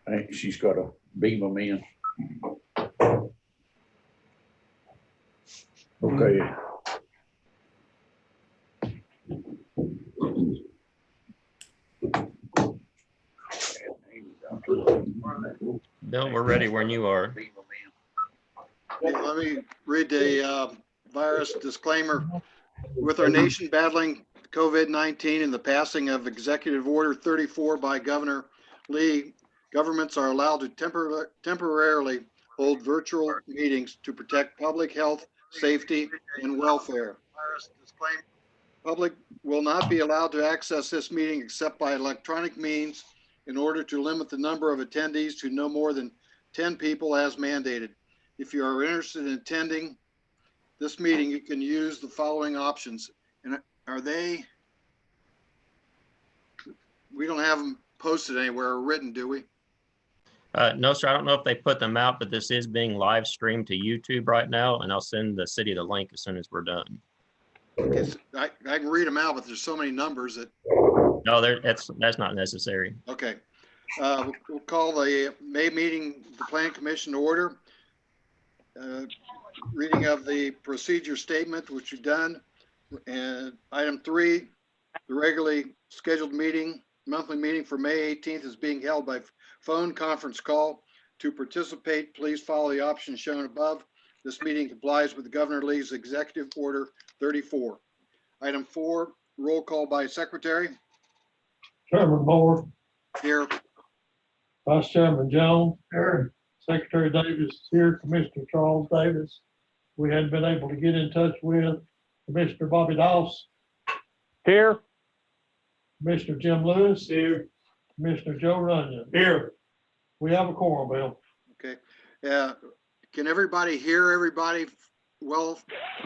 I think she's got to beam them in. Okay. Bill, we're ready when you are. Let me read the virus disclaimer. With our nation battling COVID-19 and the passing of Executive Order 34 by Governor Lee, governments are allowed to temporarily hold virtual meetings to protect public health, safety, and welfare. Public will not be allowed to access this meeting except by electronic means in order to limit the number of attendees to no more than 10 people as mandated. If you are interested in attending this meeting, you can use the following options. And are they, we don't have them posted anywhere or written, do we? No, sir, I don't know if they put them out, but this is being live streamed to YouTube right now, and I'll send the city the link as soon as we're done. Okay, so I can read them out, but there's so many numbers that. No, that's not necessary. Okay. We'll call the May meeting, the Plan Commission to order. Reading of the procedure statement, which you've done. And item 3, the regularly scheduled meeting, monthly meeting for May 18th is being held by phone conference call. To participate, please follow the options shown above. This meeting complies with Governor Lee's Executive Order 34. Item 4, roll call by secretary. Chairman Moore. Here. Vice Chairman Jones. Here. Secretary Davis is here. Commissioner Charles Davis. We hadn't been able to get in touch with Commissioner Bobby Doss. Here. Commissioner Jim Lewis. Here. Commissioner Joe Runyon. Here. We have a quorum, Bill. Okay. Can everybody hear everybody well?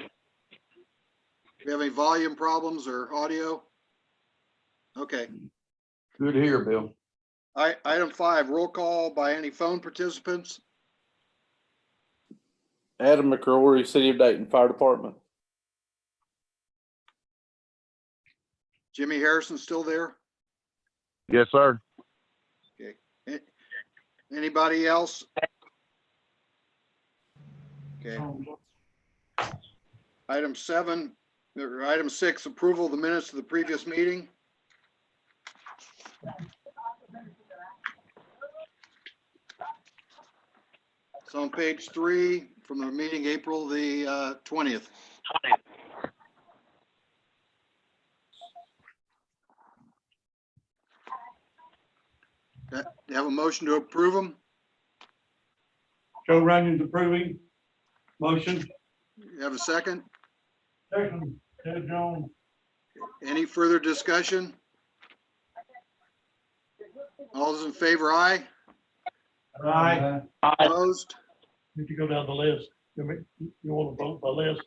Do you have any volume problems or audio? Okay. Good to hear, Bill. Item 5, roll call by any phone participants. Adam McCrory, City of Dayton Fire Department. Jimmy Harrison still there? Yes, sir. Okay. Anybody else? Okay. Item 7, or item 6, approval of the minutes of the previous meeting. It's on page 3 from the meeting April the 20th. You have a motion to approve them? Joe Runyon's approving. Motion. You have a second? Second. Ted Jones. Any further discussion? All those in favor, aye. Aye. Opposed? Need to go down the list. You want to vote by list?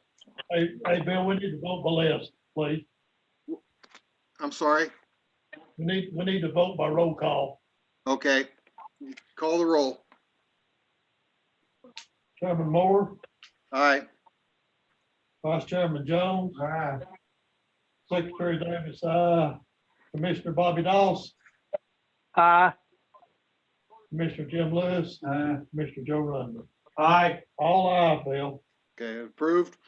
Hey, Bill, we need to vote by list, please. I'm sorry. We need to vote by roll call. Okay. Call the roll. Chairman Moore. Aye. Vice Chairman Jones. Aye. Secretary Davis, aye. Commissioner Bobby Doss. Aye. Commissioner Jim Lewis. Aye. Commissioner Joe Runyon. Aye. All aye, Bill. Okay, approved.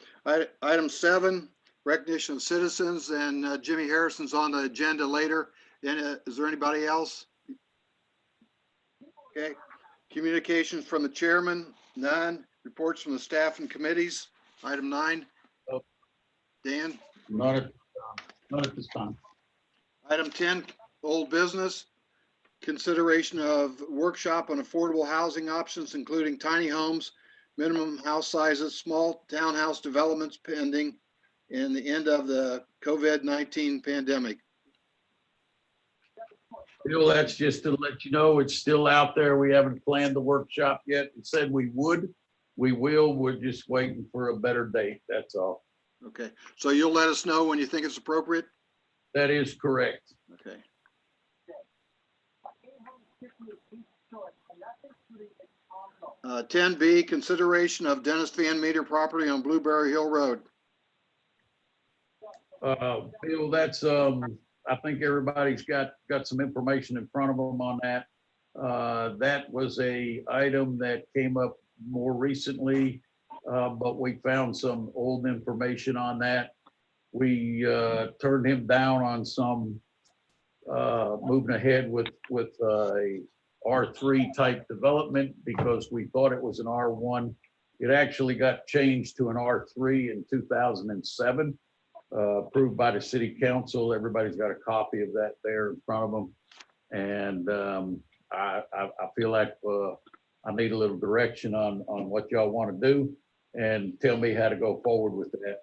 Item 7, recognition of citizens, and Jimmy Harrison's on the agenda later. And is there anybody else? Okay. Communications from the chairman, none. Reports from the staff and committees. Item 9. Dan. Not at this time. Item 10, old business. Consideration of workshop on affordable housing options, including tiny homes, minimum house sizes, small townhouse developments pending in the end of the COVID-19 pandemic. Bill, that's just to let you know it's still out there. We haven't planned the workshop yet. We said we would. We will. We're just waiting for a better date. That's all. Okay, so you'll let us know when you think it's appropriate? That is correct. Okay. 10B, consideration of Dennis Van Meter property on Blueberry Hill Road. Bill, that's I think everybody's got some information in front of them on that. That was a item that came up more recently, but we found some old information on that. We turned him down on some moving ahead with a R3 type development because we thought it was an R1. It actually got changed to an R3 in 2007, approved by the city council. Everybody's got a copy of that there in front of them. And I feel like I need a little direction on what y'all want to do and tell me how to go forward with that.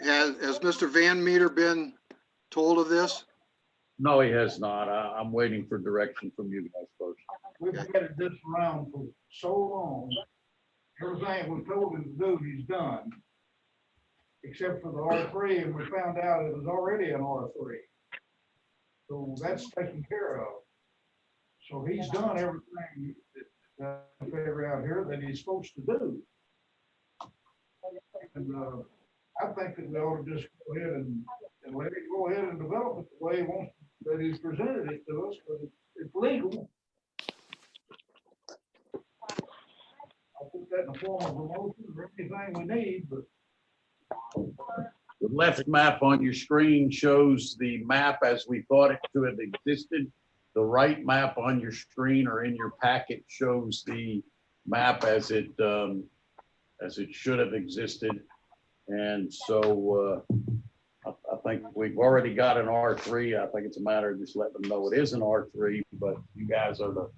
Has Mr. Van Meter been told of this? No, he has not. I'm waiting for direction from you guys first. We've had this around for so long. Everything we told him to do, he's done. Except for the R3, and we found out it was already an R3. So that's taken care of. So he's done everything that I figure out here that he's supposed to do. And I think that we ought to just go ahead and let it go ahead and develop it the way he wants, that he's presented it to us, but it's legal. I'll put that in the form of a motion or anything we need, but The left map on your screen shows the map as we thought it to have existed. The right map on your screen or in your packet shows the map as it should have existed. And so I think we've already got an R3. I think it's a matter of just letting them know it is an R3, but you guys are the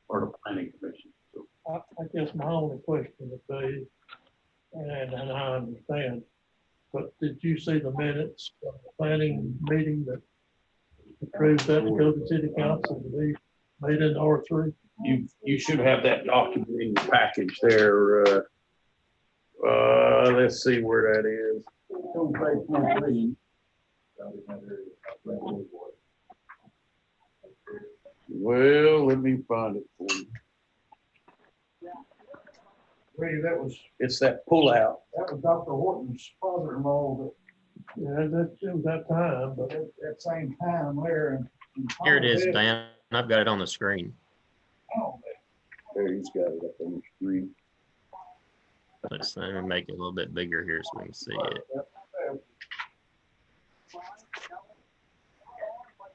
planning commission. So I guess my only question would be, and I understand, but did you see the minutes of the planning meeting that approved that to go to city council to be made into R3? you should have that document in your package there. Let's see where that is. Well, let me find it for you. really, It's that pullout. that was Dr. Horton's father-in-law Yeah, it was that time, but at that same time there. and Here it is, Dan. I've got it on the screen. Oh, There, he's got it up on the screen. Let me make it a little bit bigger here so we can see it.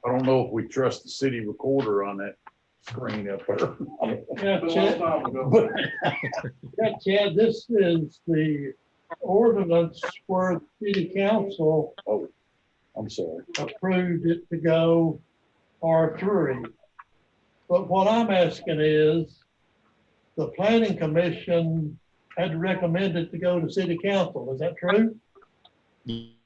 I don't know if we trust the city recorder on that screen up there. yeah, Chad, yeah, Chad, this is the ordinance where the city council Oh, I'm sorry. approved it to go R3. But what I'm asking is, the planning commission had recommended to go to city council. Is that true?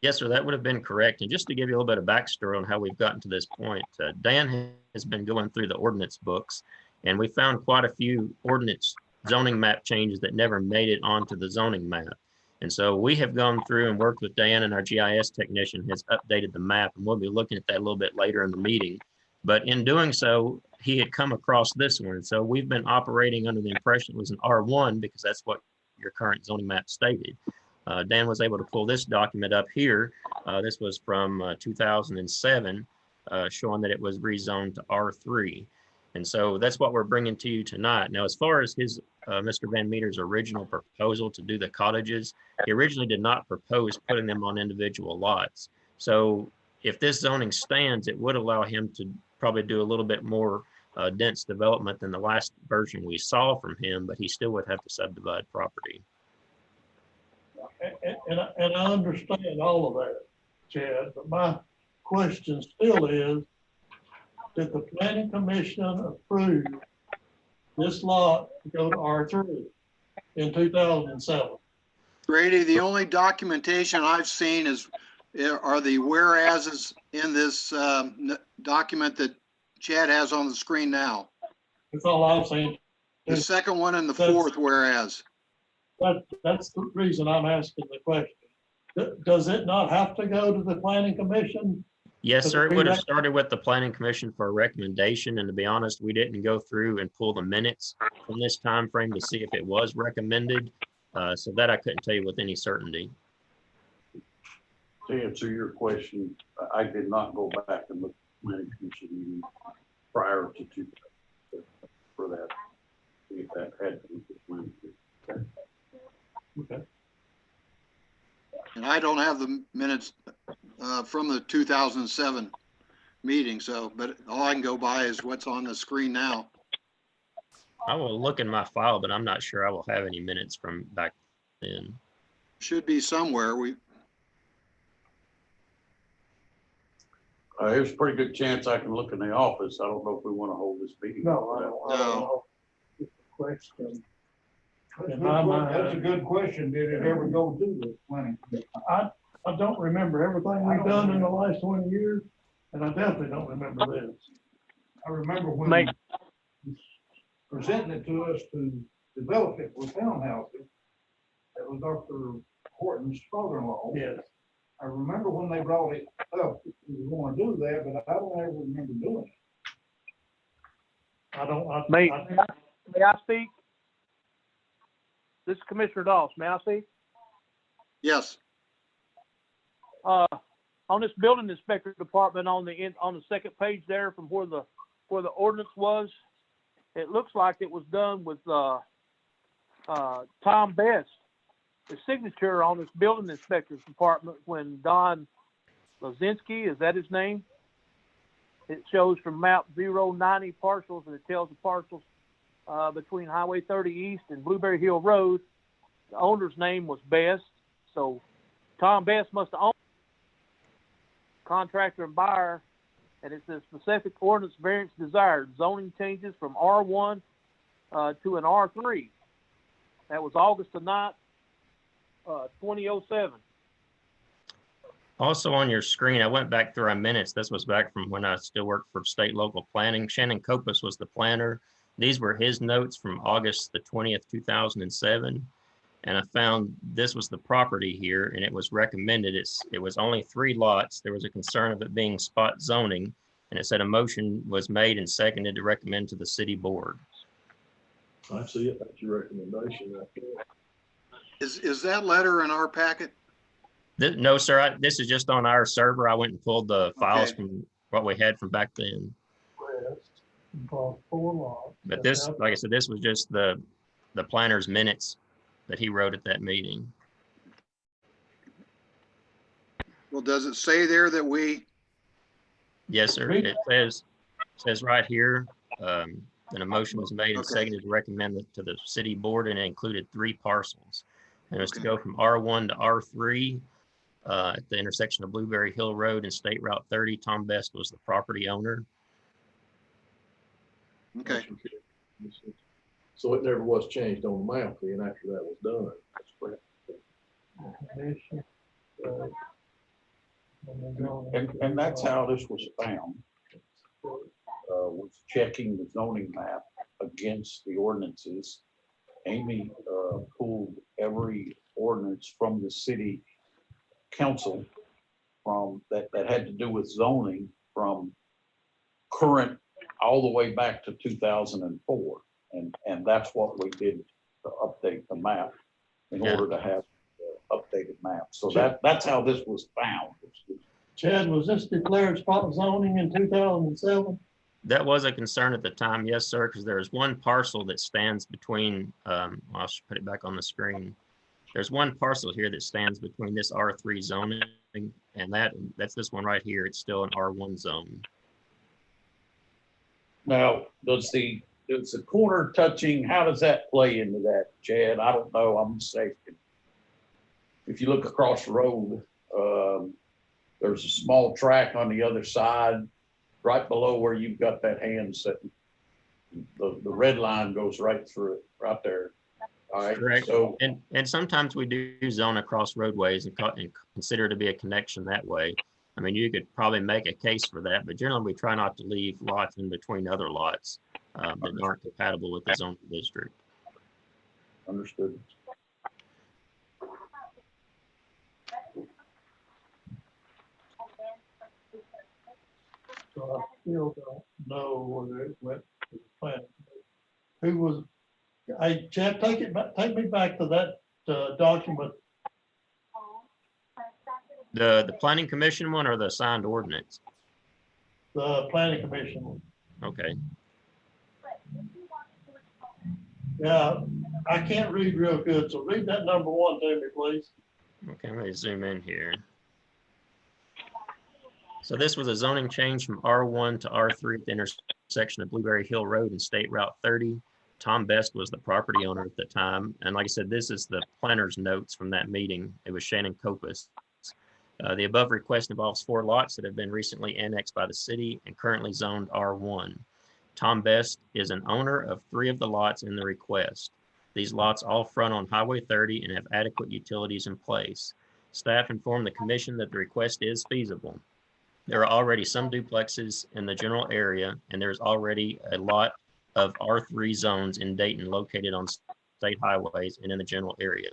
Yes, sir, that would have been correct. And just to give you a little bit of backstory on how we've gotten to this point, Dan has been going through the ordinance books, and we found quite a few ordinance zoning map changes that never made it onto the zoning map. And so we have gone through and worked with Dan, and our GIS technician has updated the map, and we'll be looking at that a little bit later in the meeting. But in doing so, he had come across this one. So we've been operating under the impression it was an R1 because that's what your current zoning map stated. Dan was able to pull this document up here. This was from 2007, showing that it was rezoned to R3. And so that's what we're bringing to you tonight. Now, as far as his, Mr. Van Meter's original proposal to do the cottages, he originally did not propose putting them on individual lots. So if this zoning stands, it would allow him to probably do a little bit more dense development than the last version we saw from him, but he still would have to subdivide property. And I understand all of that, Chad, but my question still is, did the planning commission approve this lot to go to R3 in 2007? Grady, the only documentation I've seen are the whereases in this document that Chad has on the screen now. That's all I've seen. The second one and the fourth whereas. That's the reason I'm asking the question. Does it not have to go to the planning commission? Yes, sir. It would have started with the planning commission for a recommendation. And to be honest, we didn't go through and pull the minutes from this time frame to see if it was recommended. So that I couldn't tell you with any certainty. To answer your question, I did not go back and look planning commission meeting prior to two, for that, if that had to be the planning commission. Okay. And I don't have the minutes from the 2007 meeting, so, but all I can go by is what's on the screen now. I will look in my file, but I'm not sure I will have any minutes from back then. Should be somewhere. There's a pretty good chance I can look in the office. I don't know if we want to hold this meeting. No, I don't know. It's a question. In my mind, That's a good question. Did it ever go to the planning commission? I don't remember everything we've done in the last 20 years, and I definitely don't remember this. I remember when Mate. presenting it to us to develop it with townhouses. That was Dr. Horton's father-in-law. Yes. I remember when they brought it up, we were going to do that, but I don't ever remember doing it. I don't. May I speak? This is Commissioner Doss. May I speak? Yes. On this building inspector department on the second page there from where the ordinance was, it looks like it was done with Tom Best. The signature on this building inspector's department when Don Lazinski, is that his name? It shows from map 090 parcels, and it tells the parcels between Highway 30 East and Blueberry Hill Road. The owner's name was Best, so Tom Best must have owned contractor and buyer, and it says specific ordinance variance desired, zoning changes from R1 to an R3. That was August the 9th, 2007. Also on your screen, I went back through our minutes. This was back from when I still worked for state local planning. Shannon Copus was the planner. These were his notes from August the 20th, 2007. And I found this was the property here, and it was recommended. It was only 3 lots. There was a concern of it being spot zoning, and it said a motion was made and seconded to recommend to the city board. I see it. That's your recommendation right there. Is that letter in our packet? No, sir. This is just on our server. I went and pulled the files Okay. from what we had from back then. West, involved 4 lots. But this, like I said, this was just the planner's minutes that he wrote at that meeting. Well, does it say there that we, Yes, sir. It says right here, that a motion was made and Okay. seconded to recommend it to the city board, and it included 3 parcels. And it was to go from R1 to R3 at the intersection of Blueberry Hill Road and State Route 30. Tom Best was the property owner. okay, So it never was changed on the map then after that was done. That's correct. And that's how this was found. Was checking the zoning map against the ordinances. Amy pulled every ordinance from the city council from that had to do with zoning from current all the way back to 2004. And that's what we did to update the map in Yeah. order to have the updated map. So that's how this was found. Chad, was this declared spot zoning in 2007? That was a concern at the time, yes, sir, because there's one parcel that stands between, I'll just put it back on the screen. There's one parcel here that stands between this R3 zoning and that's this one right here. It's still an R1 zone. Now, does the corner touching, how does that play into that, Chad? I don't know, I'm mistaken. If you look across the road, there's a small track on the other side, right below where you've got that hand sitting. The red line goes right through it, right there. All right, Correct. so, And sometimes we do zone across roadways and consider it to be a connection that way. I mean, you could probably make a case for that, but generally we try not to leave lots in between other lots that aren't compatible with the zoning district. understood. So I still don't know whether it went to the planning commission. Who was, hey, Chad, take me back to that document. The planning commission one or the signed ordinance? the planning commission. Okay, Yeah, I can't read real good, so read that number 1 to me, please. okay, let me zoom in here. So this was a zoning change from R1 to R3 at the intersection of Blueberry Hill Road and State Route 30. Tom Best was the property owner at the time. And like I said, this is the planner's notes from that meeting. It was Shannon Copus. The above request involves 4 lots that have been recently annexed by the city and currently zoned R1. Tom Best is an owner of 3 of the lots in the request. These lots all front on Highway 30 and have adequate utilities in place. Staff informed the commission that the request is feasible. There are already some duplexes in the general area, and there's already a lot of R3 zones in Dayton located on state highways and in the general area.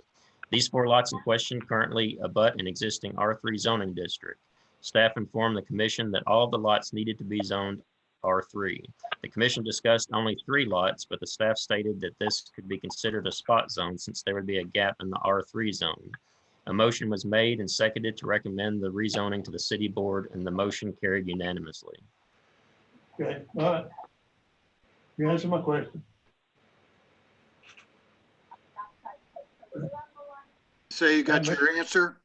These 4 lots in question currently abut an existing R3 zoning district. Staff informed the commission that all of the lots needed to be zoned R3. The commission discussed only 3 lots, but the staff stated that this could be considered a spot zone since there would be a gap in the R3 zone. A motion was made and seconded to recommend the rezoning to the city board, and the motion carried unanimously. Okay, all right. You answered my question. Say you got your answer?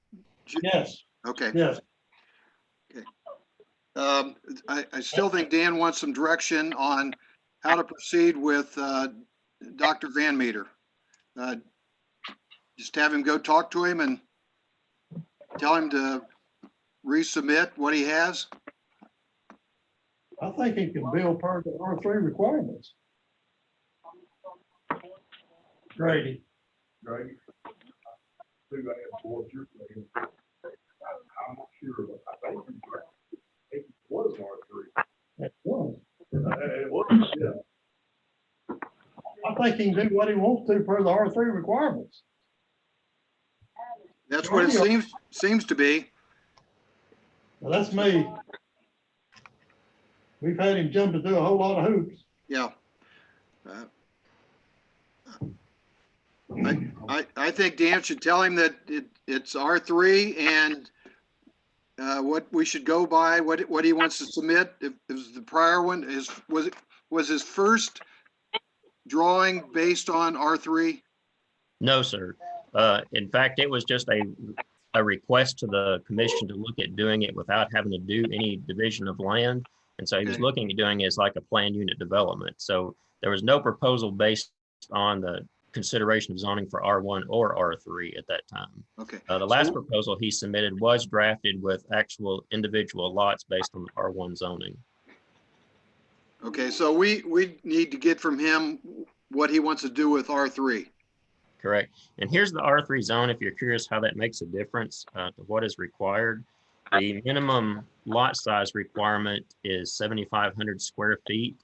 Yes, Okay. yes. I still think Dan wants some direction on how to proceed with Dr. Van Meter. Just have him go talk to him and tell him to resubmit what he has. I think he can build per the R3 requirements. Grady. Greg. I'm not sure, but I think it was R3. It was. It was, yeah. I think he can do what he wants to per the R3 requirements. That's what it seems to be. Well, that's me. We've had him jumping through a whole lot of hoops. Yeah. I think Dan should tell him that it's R3 and what we should go by, what he wants to submit. If it was the prior one, was his first drawing based on R3? No, sir. In fact, it was just a request to the commission to look at doing it without having to do any division of land. And so he was Okay. looking at doing it as like a planned unit development. So there was no proposal based on the consideration of zoning for R1 or R3 at that time. Okay. The last proposal he submitted was drafted with actual individual lots based on R1 zoning. Okay, so we need to get from him what he wants to do with R3. Correct. And here's the R3 zone, if you're curious how that makes a difference to what is required. The minimum lot size requirement is 7,500 square feet,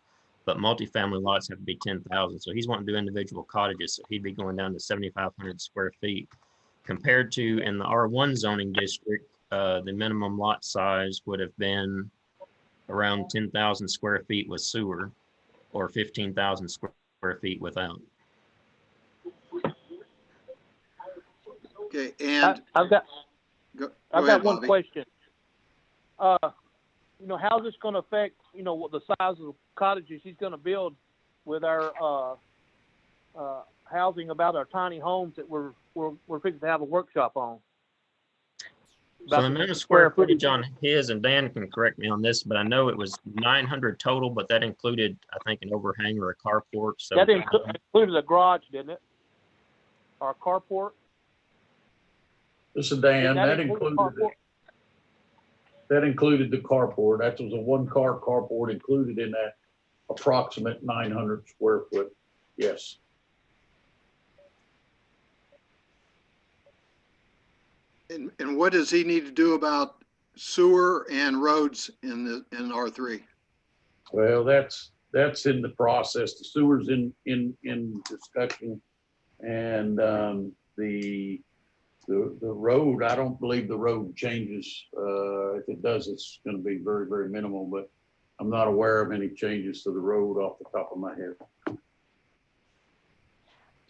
but multifamily lots have to be 10,000. So he's wanting to do individual cottages, so he'd be going down to 7,500 square feet. Compared to in the R1 zoning district, the minimum lot size would have been around 10,000 square feet with sewer, or 15,000 square feet without. Okay, and I've got go one ahead, Bobby. question. How's this going to affect, what the size of the cottages he's going to build with our housing about our tiny homes that we're fixing to have a workshop on? So the minimum square footage on his, and Dan can correct me on this, but I know it was 900 total, but that included, I think, an overhang or a carport. So that included a garage, didn't it? Or a carport? This is Dan, that include included the carport. That was a 1-car carport included in that approximate 900 square foot. Yes. And what does he need to do about sewer and roads in R3? Well, that's in the process. The sewer's in discussion, and the road, I don't believe the road changes. If it does, it's going to be very, very minimal, but I'm not aware of any changes to the road off the top of my head.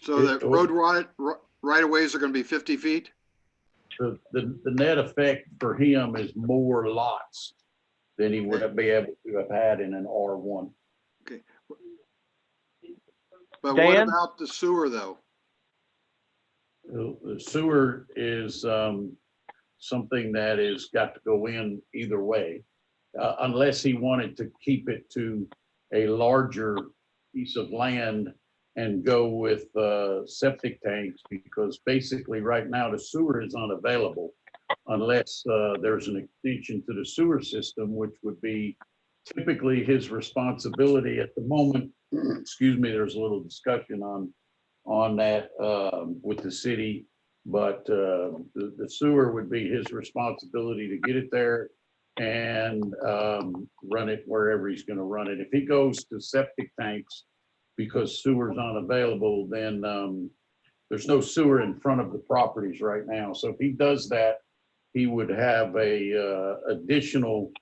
So the road right of ways are going to be 50 feet? The net effect for him is more lots than he would be able to have had in an R1. But what Dan? about the sewer though? The sewer is something that has got to go in either way, unless he wanted to keep it to a larger piece of land and go with septic tanks, because basically right now the sewer is unavailable unless there's an extension to the sewer system, which would be typically his responsibility at the moment. Excuse me, there's a little discussion on that with the city, but the sewer would be his responsibility to get it there and run it wherever he's going to run it. If he goes to septic tanks because sewer's unavailable, then there's no sewer in front of the properties right now. So if he does that, he would have a additional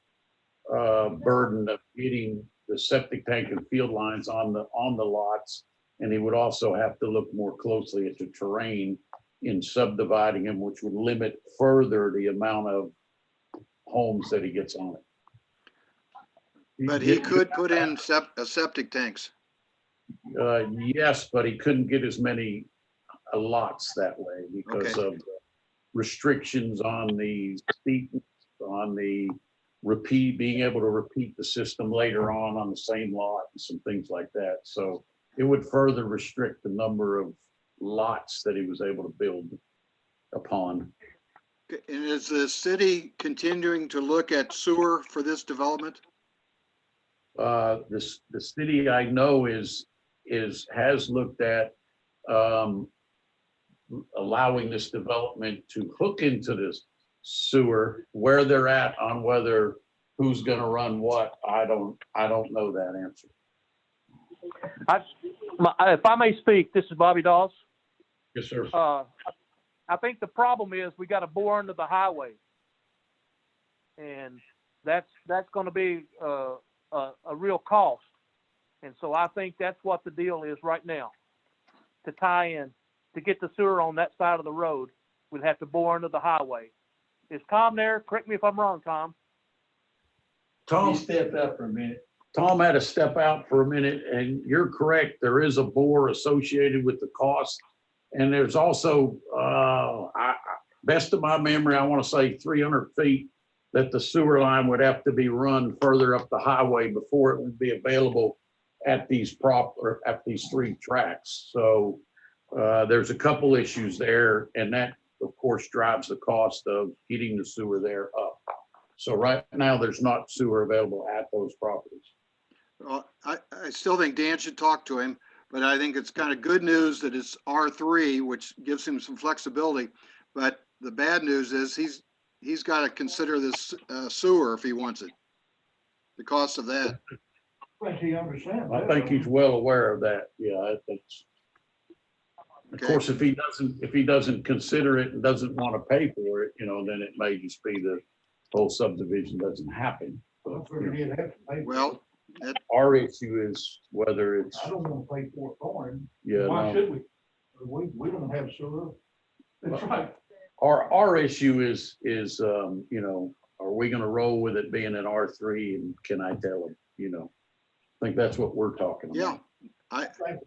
burden of getting the septic tank and field lines on the lots. And he would also have to look more closely at the terrain in subdividing them, which would limit further the amount of homes that he gets on it. But he could put in septic tanks. Yes, but he couldn't get as many lots that way because of restrictions on the steepness, on the being able to repeat the system later on the same lot and some things like that. So it would further restrict the number of lots that he was able to build upon. And is the city continuing to look at sewer for this development? The city I know has looked at allowing this development to hook into this sewer. Where they're at on whether who's going to run what, I don't know that answer. If I may speak, this is Bobby Dawes. Yes, sir. I think the problem is we got to bore into the highway, and that's going to be a real cost. And so I think that's what the deal is right now. To tie in, to get the sewer on that side of the road, we'd have to bore into the highway. Is Tom there? Correct me if I'm wrong, Tom. Tom stepped out for a minute. Tom had to step out for a minute, and you're correct. There is a bore associated with the cost. And there's also, best of my memory, I want to say 300 feet that the sewer line would have to be run further up the highway before it would be available at these three tracks. So there's a couple issues there, and that of course drives the cost of getting the sewer there up. So right now there's not sewer available at those properties. Well, I still think Dan should talk to him, but I think it's kind of good news that it's R3, which gives him some flexibility. But the bad news is he's got to consider this sewer if he wants it. The cost of that. I think he understands. I think he's well aware of that. Yeah, that's. Of Okay. course, if he doesn't consider it and doesn't want to pay for it, then it may just be the whole subdivision doesn't happen. But, He'd have to pay for it. Well, our issue is whether it's, I don't want to pay for it for him. yeah, Why no. should we? We don't have sewer. That's right. Our issue is, are we gonna roll with it being an R3, and can I tell him, I think that's what we're talking about. yeah, I think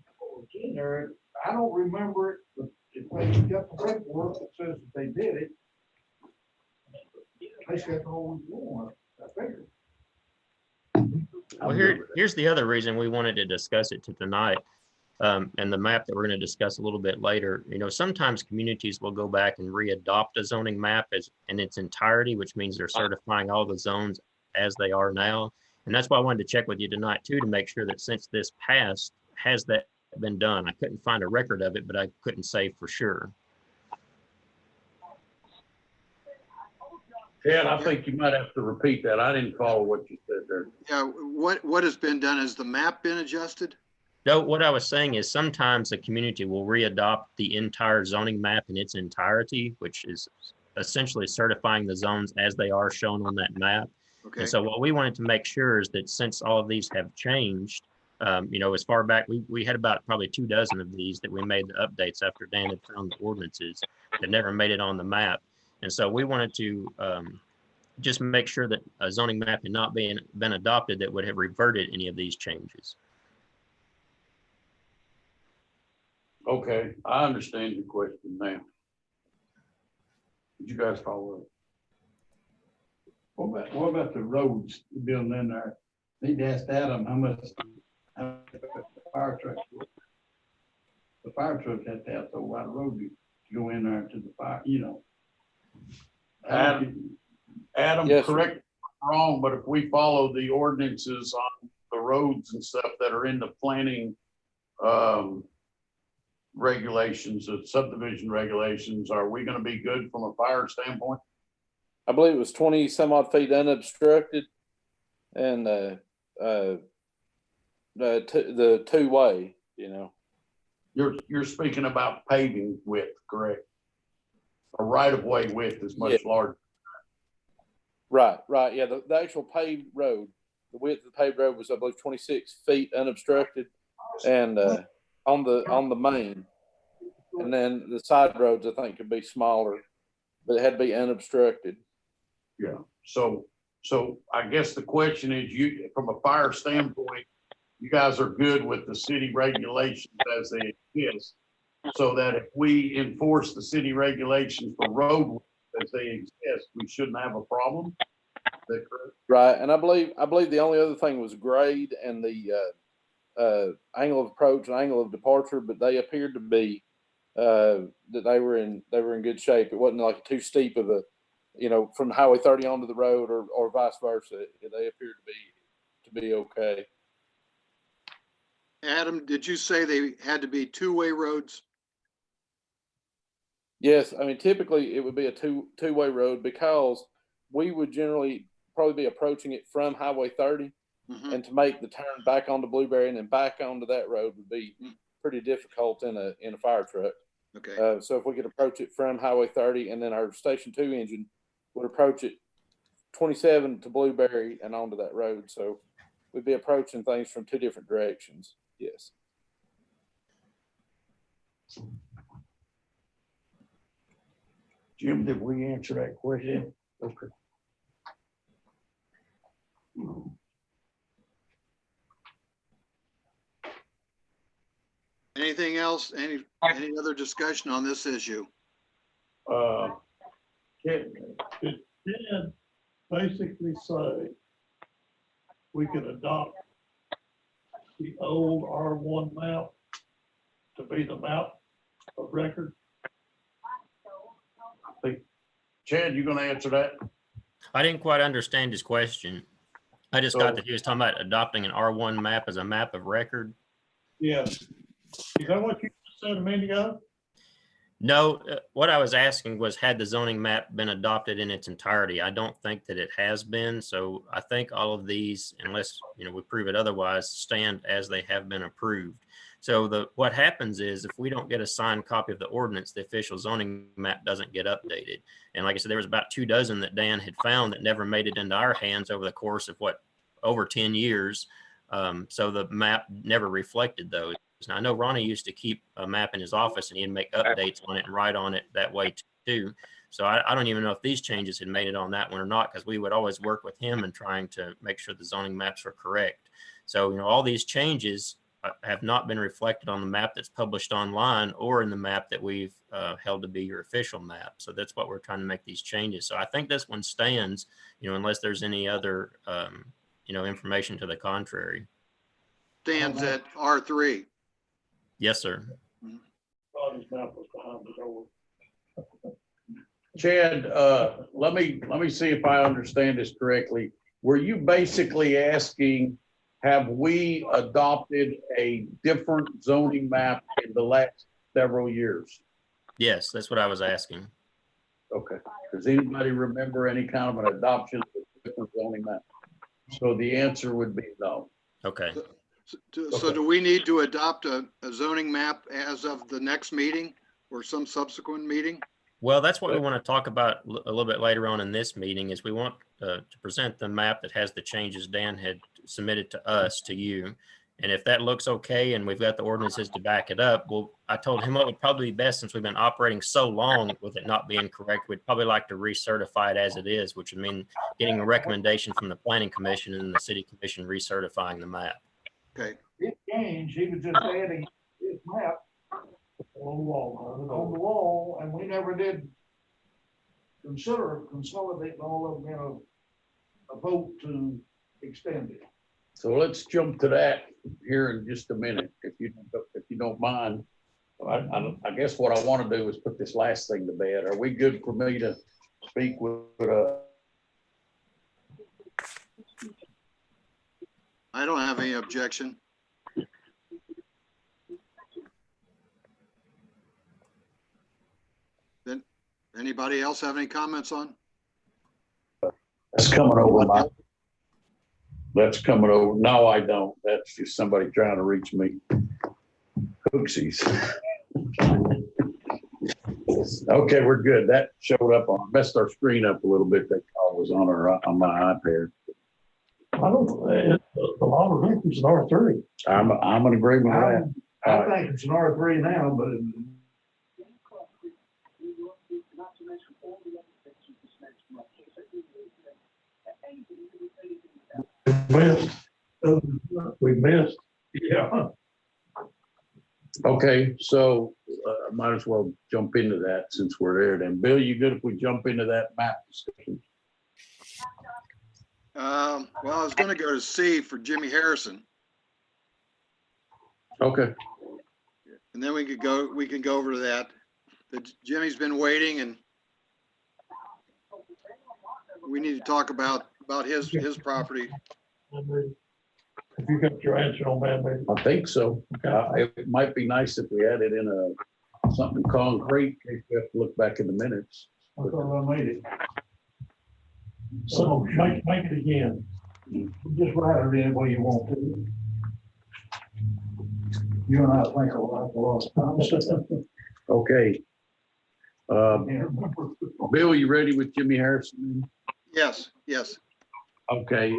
it's in there. I don't remember it, but if they got the paperwork that says that they did it, they said, oh, we want it. I figured. Well, here's the other reason we wanted to discuss it tonight, and the map that we're going to discuss a little bit later. Sometimes communities will go back and readopt a zoning map in its entirety, which means they're certifying all the zones as they are now. And that's why I wanted to check with you tonight too, to make sure that since this passed, has that been done? I couldn't find a record of it, but I couldn't say for sure. Ted, I think you might have to repeat that. I didn't follow what you said there. yeah. What has been done? Has the map been adjusted? No, what I was saying is sometimes a community will readopt the entire zoning map in its entirety, which is essentially certifying the zones as they are shown on that map. Okay. And so what we wanted to make sure is that since all of these have changed, as far back, we had about probably 24 of these that we made the updates after Dan had found the ordinances that never made it on the map. And so we wanted to just make sure that a zoning map had not been adopted that would have reverted any of these changes. Okay, I understand your question now. Did you guys follow up? What about the roads building in there? Need to ask Adam how much the fire trucks. The fire trucks have to have so wide a road to go in there to the fire, you know. Adam, Yes, sir. correct me if I'm wrong, but if we follow the ordinances on the roads and stuff that are in the planning regulations, the subdivision regulations, are we gonna be good from a fire standpoint? I believe it was 20 some odd feet unobstructed, and the two-way, you know. You're speaking about paving width, correct? A right-of-way width is much larger. Right, yeah, the actual paved road, the width of the paved road was, I believe, 26 feet unobstructed, and on the main, and then the side roads I think could be smaller, but it had to be unobstructed. Yeah, so I guess the question is, you, from a fire standpoint, you guys are good with the city regulations as they exist, so that if we enforce the city regulations for road width as they exist, we shouldn't have a problem? Is that correct? Right, and I believe the only other thing was grade and the angle of approach and angle of departure, but they appeared to be that they were in good shape. It wasn't like too steep of a, you know, from Highway 30 onto the road or vice versa. They appeared to be okay. Adam, did you say they had to be two-way roads? Yes, I mean typically it would be a two-way road because we would generally probably be approaching it from Highway 30, and to make the turn back onto Blueberry and then back onto that road would be pretty difficult in a fire truck. Okay. So if we could approach it from Highway 30, and then our Station 2 engine would approach it 27 to Blueberry and onto that road. So we'd be approaching things from two different directions. Yes. Jim, did we answer that question? Okay. Anything else? Any other discussion on this issue? Did Ted basically say we could adopt the old R1 map to be the map of record? Chad, you gonna answer that? I didn't quite understand his question. I just got So- that he was talking about adopting an R1 map as a map of record. Yes. Is that what you said a minute ago? No, what I was asking was, had the zoning map been adopted in its entirety? I don't think that it has been. So I think all of these, unless, you know, we prove it otherwise, stand as they have been approved. So what happens is, if we don't get a signed copy of the ordinance, the official zoning map doesn't get updated. And like I said, there was about 24 that Dan had found that never made it into our hands over the course of over 10 years. So the map never reflected those. Now, I know Ronnie used to keep a map in his office, and he'd make updates on it and write on it that way too. So I don't even know if these changes had made it on that one or not, because we would always work with him in trying to make sure the zoning maps are correct. So, you know, all these changes have not been reflected on the map that's published online or in the map that we've held to be your official map. So that's what we're trying to make these changes. So I think this one stands, you know, unless there's any other, you know, information to the contrary. Stands at R3. Yes, sir. Rodney's map was behind the door. Chad, let me see if I understand this correctly. Were you basically asking, have we adopted a different zoning map in the last several years? Yes, that's what I was asking. Okay. Does anybody remember any kind of an adoption of a different zoning map? So the answer would be no. Okay. So do we need to adopt a zoning map as of the next meeting or some subsequent meeting? Well, that's what we want to talk about a little bit later on in this meeting, is we want to present the map that has the changes Dan had submitted to us, to you. And if that looks okay and we've got the ordinances to back it up, well, I told him what would probably be best, since we've been operating so long with it not being correct, we'd probably like to recertify it as it is, which would mean getting a recommendation from the planning commission and the city commission recertifying the map. Okay, It changed, he was just adding his map on the wall, and we never did consider consolidating all of them in a vote to extend it. So let's jump to that here in just a minute, if you don't mind. I guess what I want to do is put this last thing to bed. Are we good for me to speak with, I don't have any objection. Then, anybody else have any comments on? that's coming over. That's coming over. No, I don't. That's just somebody trying to reach me. Oopsies. Okay, we're good. That showed up on, messed our screen up a little bit. That call was on my iPad. I don't, the law references R3. I'm in agreement with that. I think it's an R3 now, but We missed. yeah. Okay, so might as well jump into that since we're there then. Bill, you good if we jump into that map discussion? Well, I was gonna go to C for Jimmy Harrison, Okay, and then we can go over to that. Jimmy's been waiting, and we need to talk about his property. Have you got your answer on that, maybe? I think so. It might be nice if we had it in something concrete, in case we have to look back in the minutes. I thought I made it. So make it again. Just write it any way you want to. You and I think a lot of times. Okay, Can't remember. Bill, you ready with Jimmy Harrison? Yes. Okay,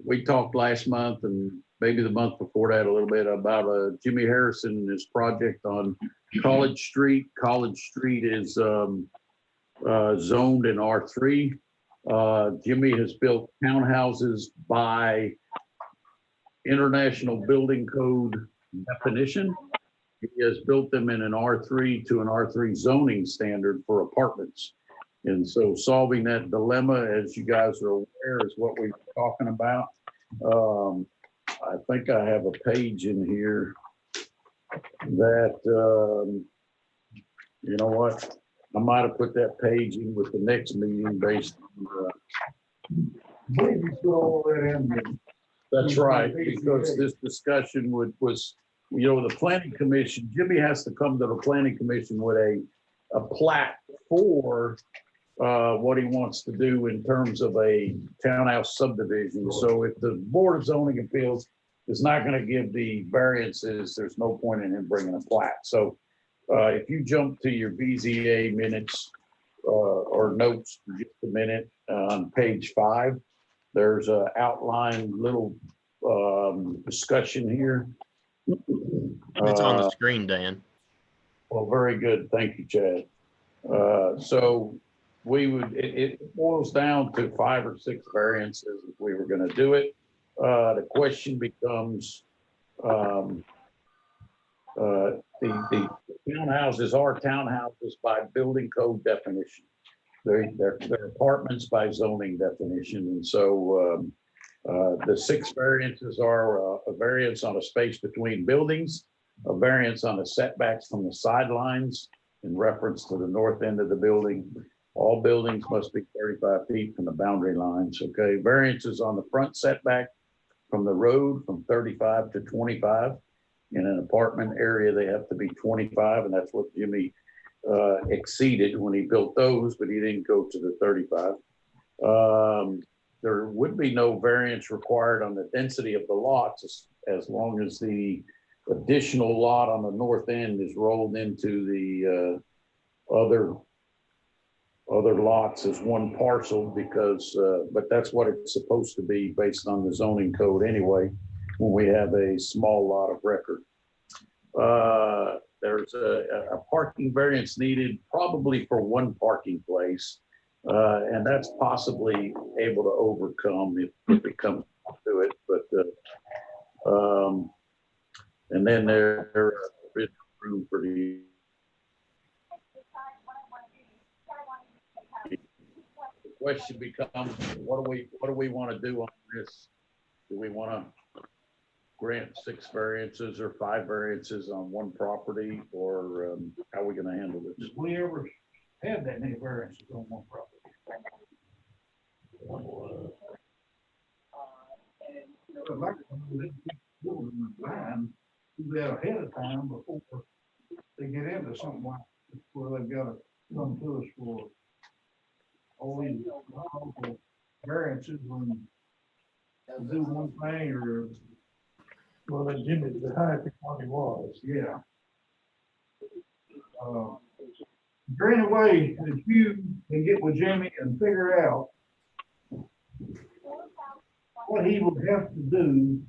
we talked last month and maybe the month before that a little bit about Jimmy Harrison and his project on College Street. College Street is zoned in R3. Jimmy has built townhouses by International Building Code definition. He has built them in an R3 to an R3 zoning standard for apartments. And so solving that dilemma, as you guys are aware, is what we were talking about. I think I have a page in here that, you know what? I might have put that page in with the next meeting based on, Maybe put all that in there. that's right, because this discussion was, you know, the planning commission, Jimmy has to come to the planning commission with a plat for what he wants to do in terms of a townhouse subdivision. So if the Board of Zoning Appeals is not going to give the variances, there's no point in him bringing a plat. So if you jump to your BZA minutes or notes for just a minute on page 5, there's an outlined little discussion here. It's on the screen, Dan. Well, very good. Thank you, Chad. So we would, it boils down to 5 or 6 variances if we were going to do it. The question becomes, the townhouses are townhouses by building code definition. They're apartments by zoning definition. And so the 6 variances are a variance on a space between buildings, a variance on the setbacks from the sidelines in reference to the north end of the building. All buildings must be 35 feet from the boundary lines, okay? Variances on the front setback from the road from 35 to 25. In an apartment area, they have to be 25, and that's what Jimmy exceeded when he built those, but he didn't go to the 35. There would be no variance required on the density of the lots as long as the additional lot on the north end is rolled into the other lots as one parcel, because but that's what it's supposed to be based on the zoning code anyway. when we have a small lot of record. There's a parking variance needed probably for one parking place. And that's possibly able to overcome if it comes to it, but, and then there is room for the question becomes, what do we want to do on this? Do we want to grant 6 variances or 5 variances on one property, or how are we going to handle this? If we ever had that many variances on one property. I'd like to know that people in the line do that ahead of time before they get into something like this, where they've got to come to us for all these variances when they do one thing or. Well, then Jimmy, the higher the county was. Yeah. Is there any way that you can get with Jimmy and figure out what he would have to do,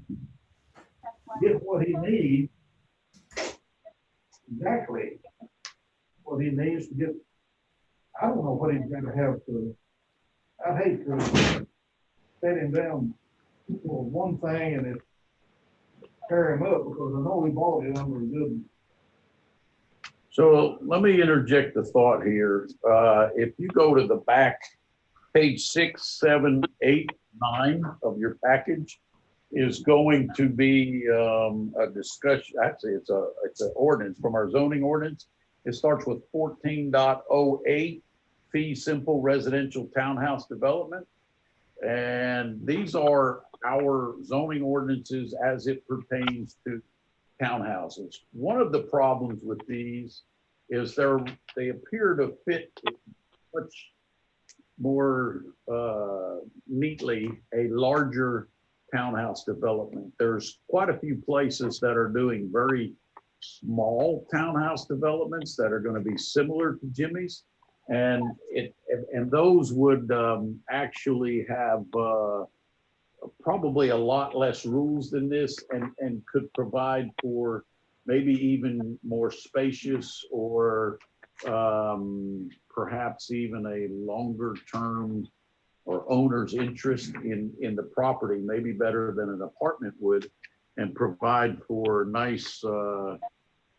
get what he needs, exactly what he needs to get? I don't know what he's gonna have to, I'd hate to set him down for one thing and it tear him up, because I know we bought it under a good. So let me interject a thought here. If you go to the back, page 6, 7, 8, 9 of your package is going to be a discussion. Actually, it's an ordinance from our zoning ordinance. It starts with 14.08, fee simple residential townhouse development. And these are our zoning ordinances as it pertains to townhouses. One of the problems with these is they appear to fit much more neatly a larger townhouse development. There's quite a few places that are doing very small townhouse developments that are going to be similar to Jimmy's, and those would actually have probably a lot less rules than this, and could provide for maybe even more spacious or perhaps even a longer term or owner's interest in the property, maybe better than an apartment would, and provide for nice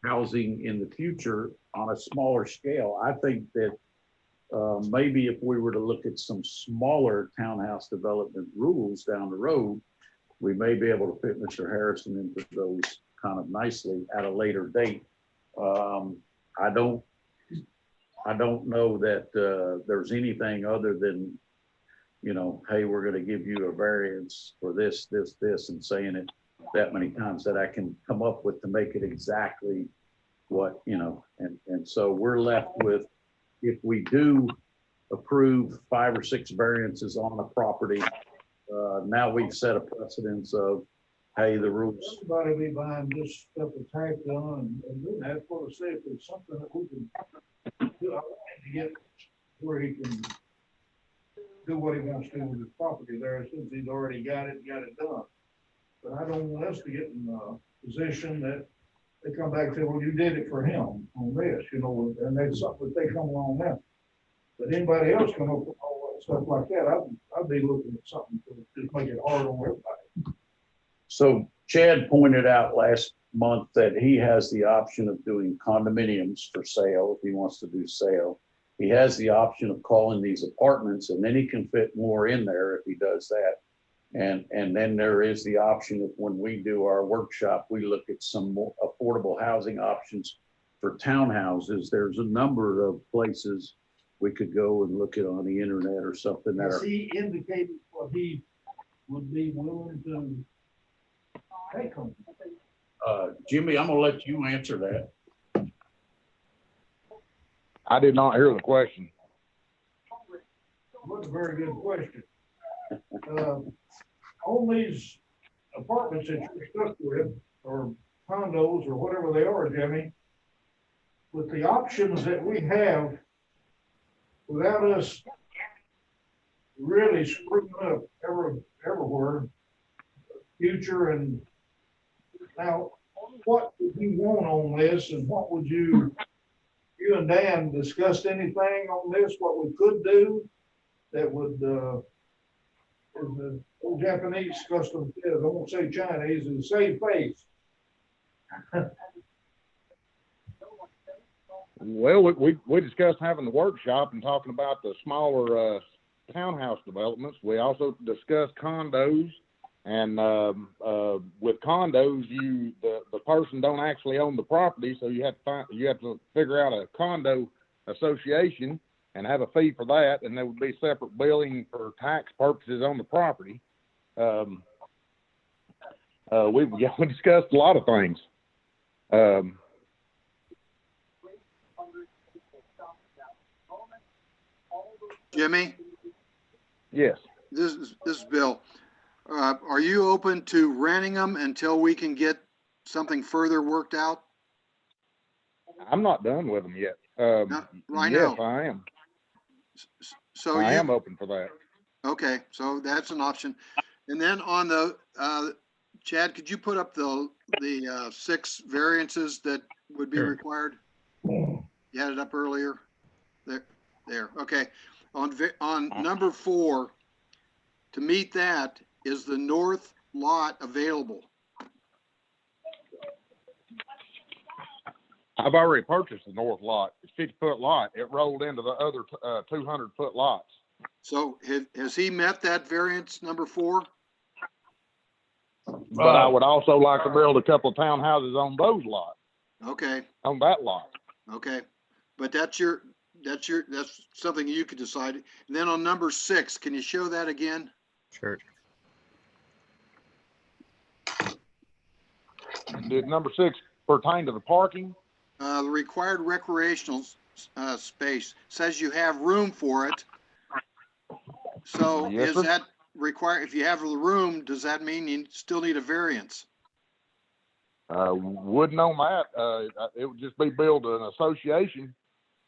housing in the future on a smaller scale. I think that maybe if we were to look at some smaller townhouse development rules down the road, we may be able to fit Mr. Harrison into those kind of nicely at a later date. I don't know that there's anything other than, you know, hey, we're going to give you a variance for this, and saying it that many times that I can come up with to make it exactly what, you know, and so we're left with, if we do approve 5 or 6 variances on a property, now we've set a precedence of, hey, the rules. Everybody be buying this stuff that's tacked on, and then that's what I say, if there's something that we can do, I want him to get where he can do what he wants to do with his property there, since he's already got it done. But I don't want us to get in a position that they come back and say, well, you did it for him on this, you know, and that's something that they come along now. But anybody else come up with all that stuff like that, I'd be looking at something to just make it hard on everybody. So Chad pointed out last month that he has the option of doing condominiums for sale if he wants to do sale. He has the option of calling these apartments, and then he can fit more in there if he does that. And then there is the option of, when we do our workshop, we look at some more affordable housing options for townhouses. There's a number of places we could go and look at on the internet or something that Has are. he indicated what he would be willing to take on? Jimmy, I'm gonna let you answer that. I did not hear the question. That's a very good question. On these apartments that you're stuck with, or condos, or whatever they are, Jimmy, with the options that we have, without us really screwing up everywhere, future and Now, what would you want on this and what would you and Dan discussed anything on this, what we could do that would, as the old Japanese custom says, I won't say Chinese, is save face. Well, we discussed having the workshop and talking about the smaller townhouse developments. We also discussed condos, and with condos, the person don't actually own the property, so you have to figure out a condo association and have a fee for that, and there would be separate billing for tax purposes on the property. We discussed a lot of things. Jimmy, Yes. this is Bill. Are you open to renting them until we can get something further worked out? I'm not done with them yet. No, I yes, know. I am. So I you, am open for that. okay, so that's an option. And then on the, Chad, could you put up the 6 variances that would be Sure. required? You had it up earlier. There, okay. On number 4, to meet that, is the north lot available? I've already purchased the north lot. It's 50-foot lot. It rolled into the other 200-foot lots. So has he met that variance number 4? But I would also like to build a couple of townhouses on those lots, Okay, on that lot. okay. But that's something you could decide. And then on number 6, can you show that again? Sure. Did number 6 pertain to the parking? The required recreational space says you have room for it. So Yes, is sir. that required? If you have the room, does that mean you still need a variance? Wouldn't on that. It would just be billed to an association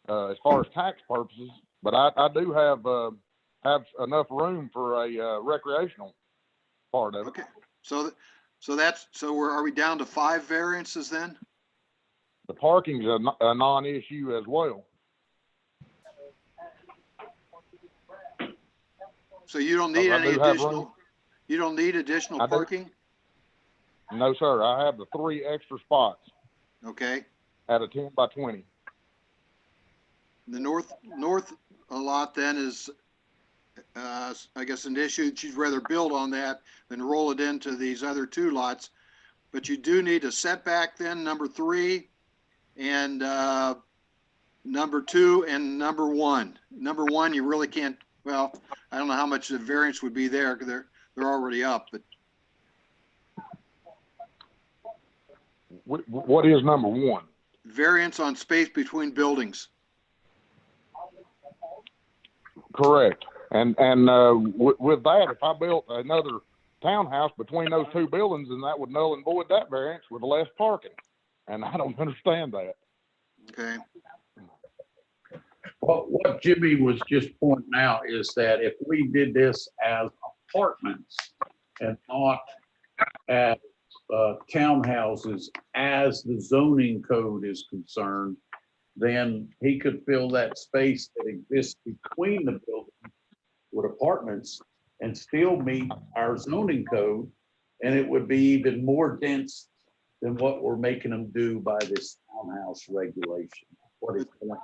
as far as tax purposes. But I do have enough room for a recreational part of it. Okay, so are we down to 5 variances then? The parking's a non-issue as well. So you don't need I any do have additional, room. you don't need additional I do. parking? No, sir. I have the 3 extra spots Okay, at a 10 by 20. the north lot then is, I guess an issue that you'd rather build on that than roll it into these other 2 lots. But you do need a setback then, number 3, and number 2 and number 1. Number 1, you really can't, well, I don't know how much the variance would be there because they're already up, but What is number 1? variance on space between buildings. Correct. And with that, if I built another townhouse between those 2 buildings, then that would null and void that variance with less parking. And I don't understand that. Okay, What Jimmy was just pointing out is that if we did this as apartments and not as townhouses, as the zoning code is concerned, then he could fill that space that exists between the buildings with apartments and still meet our zoning code. And it would be even more dense than what we're making them do by this townhouse regulation. What is the point?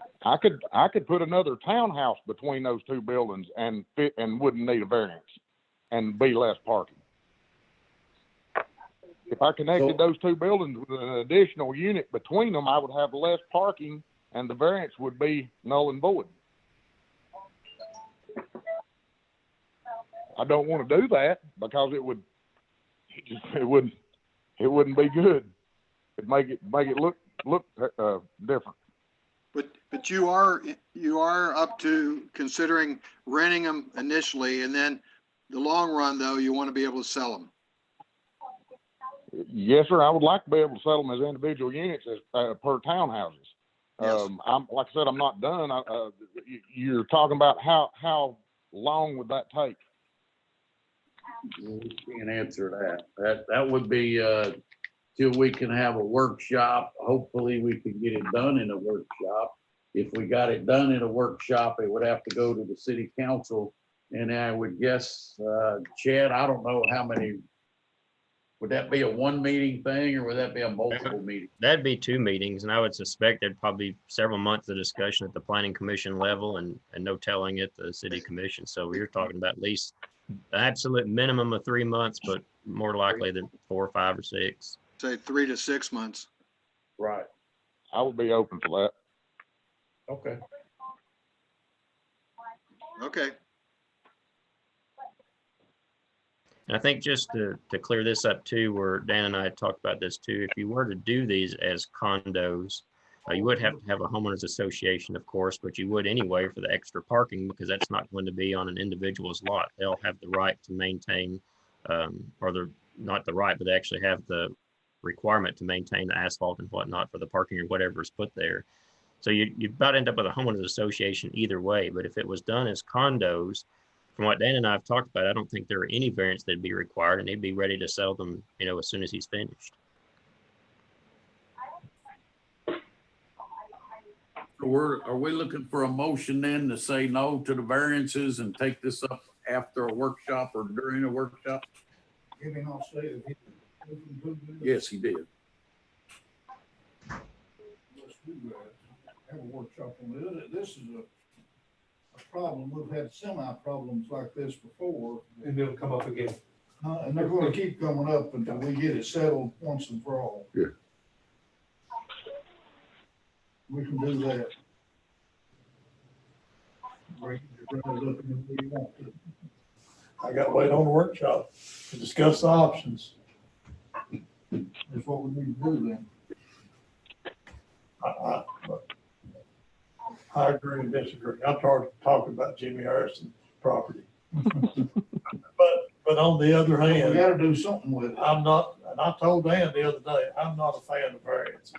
I could put another townhouse between those 2 buildings and fit and wouldn't need a variance and be less parking. If I connected those 2 buildings with an additional unit between them, I would have less parking and the variance would be null and void. I don't want to do that because it wouldn't be good. It'd make it look different. but you are up to considering renting them initially, and then the long run though, you want to be able to sell them. Yes, sir. I would like to be able to sell them as individual units as per townhouses. Yes. I'm like I said, I'm not done. You're talking about how long would that take? We can't answer that. That would be till we can have a workshop. Hopefully, we can get it done in a workshop. If we got it done in a workshop, it would have to go to the city council. And I would guess, Chad, I don't know how many, would that be a one meeting thing or would that be a multiple meeting? That'd be 2 meetings, and I would suspect there'd probably be several months of discussion at the planning commission level and no telling at the city commission. So you're talking about at least absolute minimum of 3 months, but more likely than 4 or 5 or 6. Say 3 to 6 months. Right, I would be open for that. okay. Okay. And I think just to clear this up too, where Dan and I had talked about this too, if you were to do these as condos, you would have to have a homeowners association, of course, but you would anyway for the extra parking because that's not going to be on an individual's lot. They'll have the right to maintain, or they're not the right, but they actually have the requirement to maintain the asphalt and whatnot for the parking or whatever is put there. So you about end up with a homeowners association either way. But if it was done as condos, from what Dan and I have talked about, I don't think there are any variants that'd be required, and they'd be ready to sell them, as soon as he's finished. Are we looking for a motion then to say no to the variances and take this up after a workshop or during a workshop? Give me not say that he can do this. Yes, he did. Let's do that. Have a workshop on this. This is a problem. We've had semi-problems like this before. And it'll come up again. And they're gonna keep coming up until we get it settled once and for all. Yeah. We can do that. Bring it up if we want to. I got to wait on the workshop to discuss the options. That's what we need to do then. I agree and disagree. I'm talking about Jimmy Harrison's property. But on the other We hand, gotta do something with it. I'm not, and I told Dan the other day, I'm not a fan of variances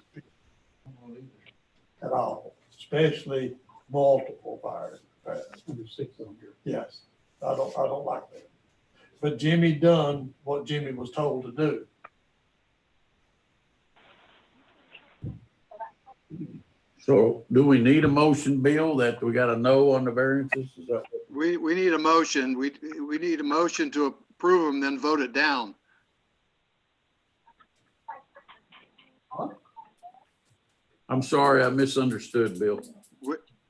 at all, especially multiple variances. There's 6 on here. Yes, I don't like that. But Jimmy done what Jimmy was told to do. So do we need a motion, Bill, that we got a no on the variances? Is that what- We need a motion. We need a motion to approve them, then vote it down. I'm sorry, I misunderstood, Bill.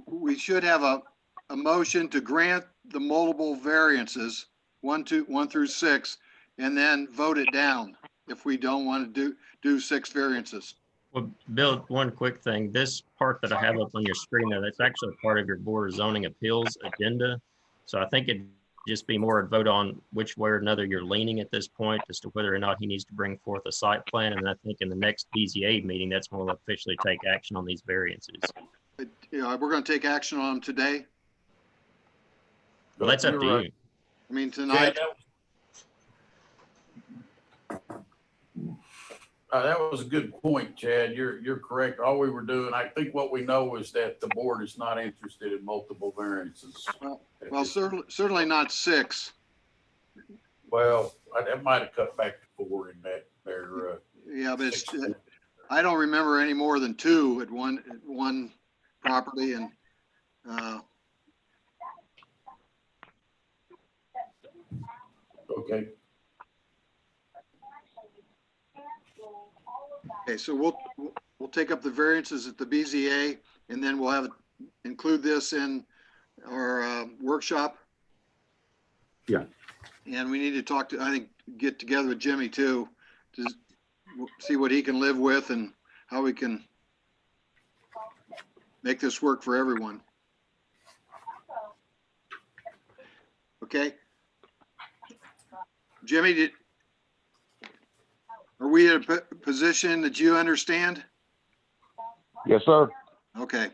We should have a motion to grant the multiple variances, 1 through 6, and then vote it down if we don't want to do 6 variances. Well, Bill, one quick thing. This part that I have up on your screen there, that's actually part of your Board of Zoning Appeals agenda. So I think it'd just be more a vote on which way or another you're leaning at this point as to whether or not he needs to bring forth a site plan. And I think in the next BZA meeting, that's when we'll officially take action on these variances. We're going to take action on them today. Well, that's up to You're right. you. I mean, tonight. That was a good point, Chad. You're correct. All we were doing, I think what we know is that the board is not interested in multiple variances. Well, certainly not 6. Well, that might have cut back to 4 in that there. Yeah, but it's, I don't remember any more than 2 at one property, and Okay. okay, so we'll take up the variances at the BZA, and then we'll include this in our workshop. Yeah. And we need to get together with Jimmy too, to see what he can live with and how we can make this work for everyone. Okay. Jimmy, are we at a position that you understand? Yes, sir. Okay.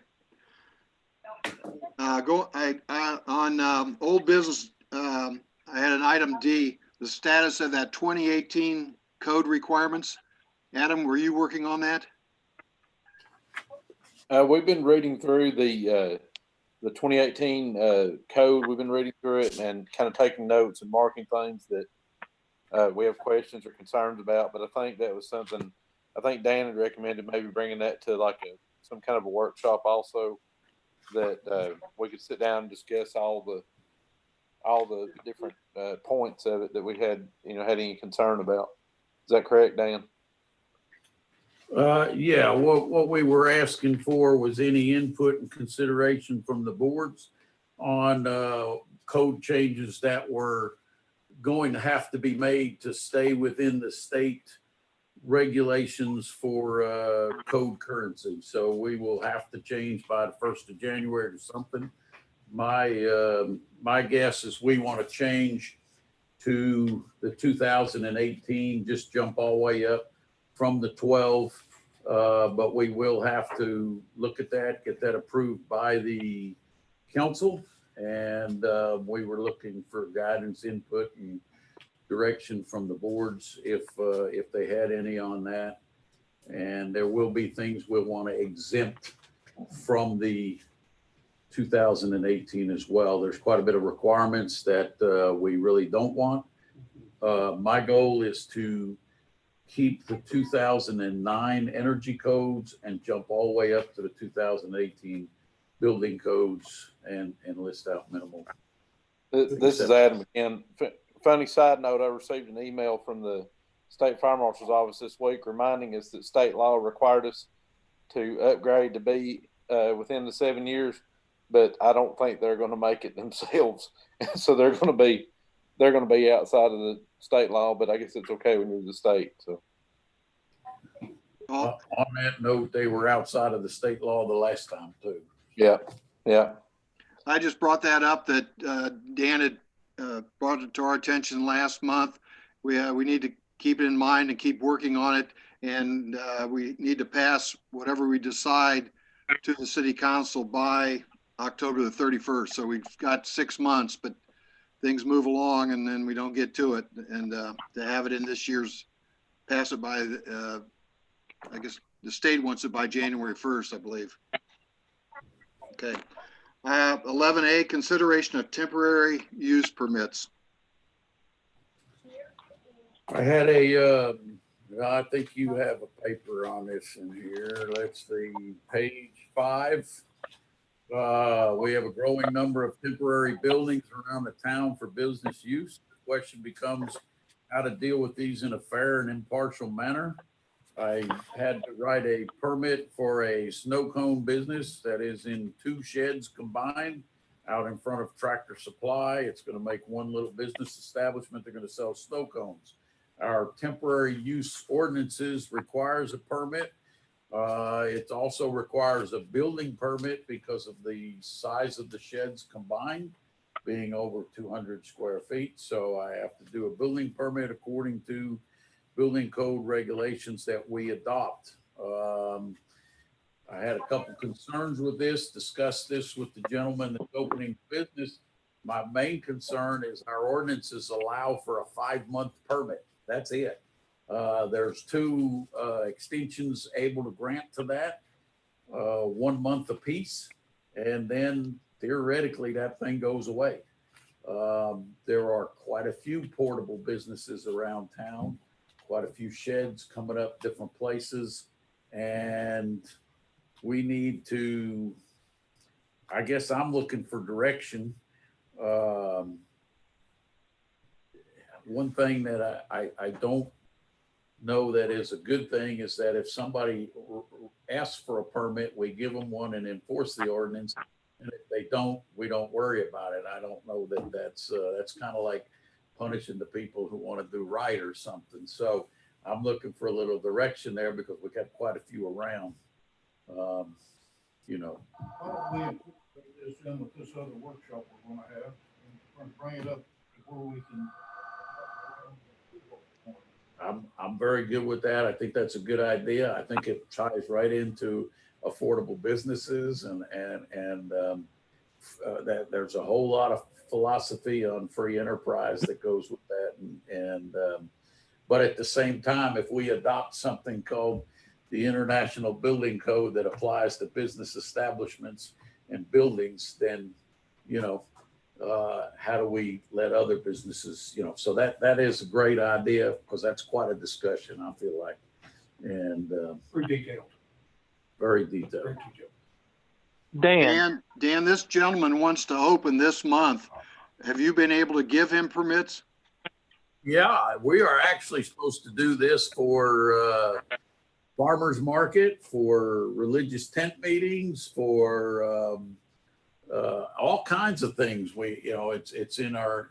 On old business, I had an item D, the status of that 2018 code requirements. Adam, were you working on that? We've been reading through the 2018 code. We've been reading through it and kind of taking notes and marking things that we have questions or concerns about, but I think that was something, I think Dan had recommended maybe bringing that to like some kind of a workshop also, that we could sit down and discuss all the different points of it that we had, had any concern about. Is that correct, Dan? Yeah, what we were asking for was any input and consideration from the boards on code changes that were going to have to be made to stay within the state regulations for code currency. So we will have to change by the 1st of January to something. My guess is we want to change to the 2018, just jump all the way up from the 12. But we will have to look at that, get that approved by the council. And we were looking for guidance, input, and direction from the boards if they had any on that. And there will be things we'll want to exempt from the 2018 as well. There's quite a bit of requirements that we really don't want. My goal is to keep the 2009 energy codes and jump all the way up to the 2018 building codes and list out minimal. This is Adam again. Funny side note, I received an email from the State Fire Marshal's office this week reminding us that state law required us to upgrade to be within the 7 years, but I don't think they're going to make it themselves. So they're going to be outside of the state law, but I guess it's okay when you're the state. So on that note, they were outside of the state law the last time too. Yeah. I just brought that up that Dan had brought it to our attention last month. We need to keep it in mind and keep working on it. And we need to pass whatever we decide to the city council by October the 31st. So we've got 6 months, but things move along and then we don't get to it. And to have it in this year's, pass it by, I guess the state wants it by January 1st, I believe. Okay. 11A, consideration of temporary use permits. I had I think you have a paper on this in here. Let's see, page 5. We have a growing number of temporary buildings around the town for business use. The question becomes how to deal with these in a fair and impartial manner. I had to write a permit for a snow cone business that is in 2 sheds combined out in front of Tractor Supply. It's going to make one little business establishment. They're going to sell snow cones. Our temporary use ordinances requires a permit. It also requires a building permit because of the size of the sheds combined being over 200 square feet. So I have to do a building permit according to building code regulations that we adopt. I had a couple concerns with this, discussed this with the gentleman that's opening business. My main concern is our ordinances allow for a 5-month permit. That's it. There's 2 extensions able to grant to that, 1 month apiece, and then theoretically that thing goes away. There are quite a few portable businesses around town, quite a few sheds coming up different places, and we need to, I guess I'm looking for direction. One thing that I don't know that is a good thing is that if somebody asks for a permit, we give them one and enforce the ordinance. And if they don't, we don't worry about it. I don't know that that's kind of like punishing the people who want to do right or something. So I'm looking for a little direction there because we got quite a few around. Why don't we incorporate this in with this other workshop we're gonna have and bring it up before we can. I'm very good with that. I think that's a good idea. I think it ties right into affordable businesses and that there's a whole lot of philosophy on free enterprise that goes with that. But at the same time, if we adopt something called the International Building Code that applies to business establishments and buildings, then, how do we let other businesses, so that is a great idea, because that's quite a discussion, I feel like. And Pretty detailed, very detailed. very detailed. Dan, this gentleman wants to open this month. Have you been able to give him permits? Yeah, we are actually supposed to do this for farmers market, for religious tent meetings, for all kinds of things. It's in our,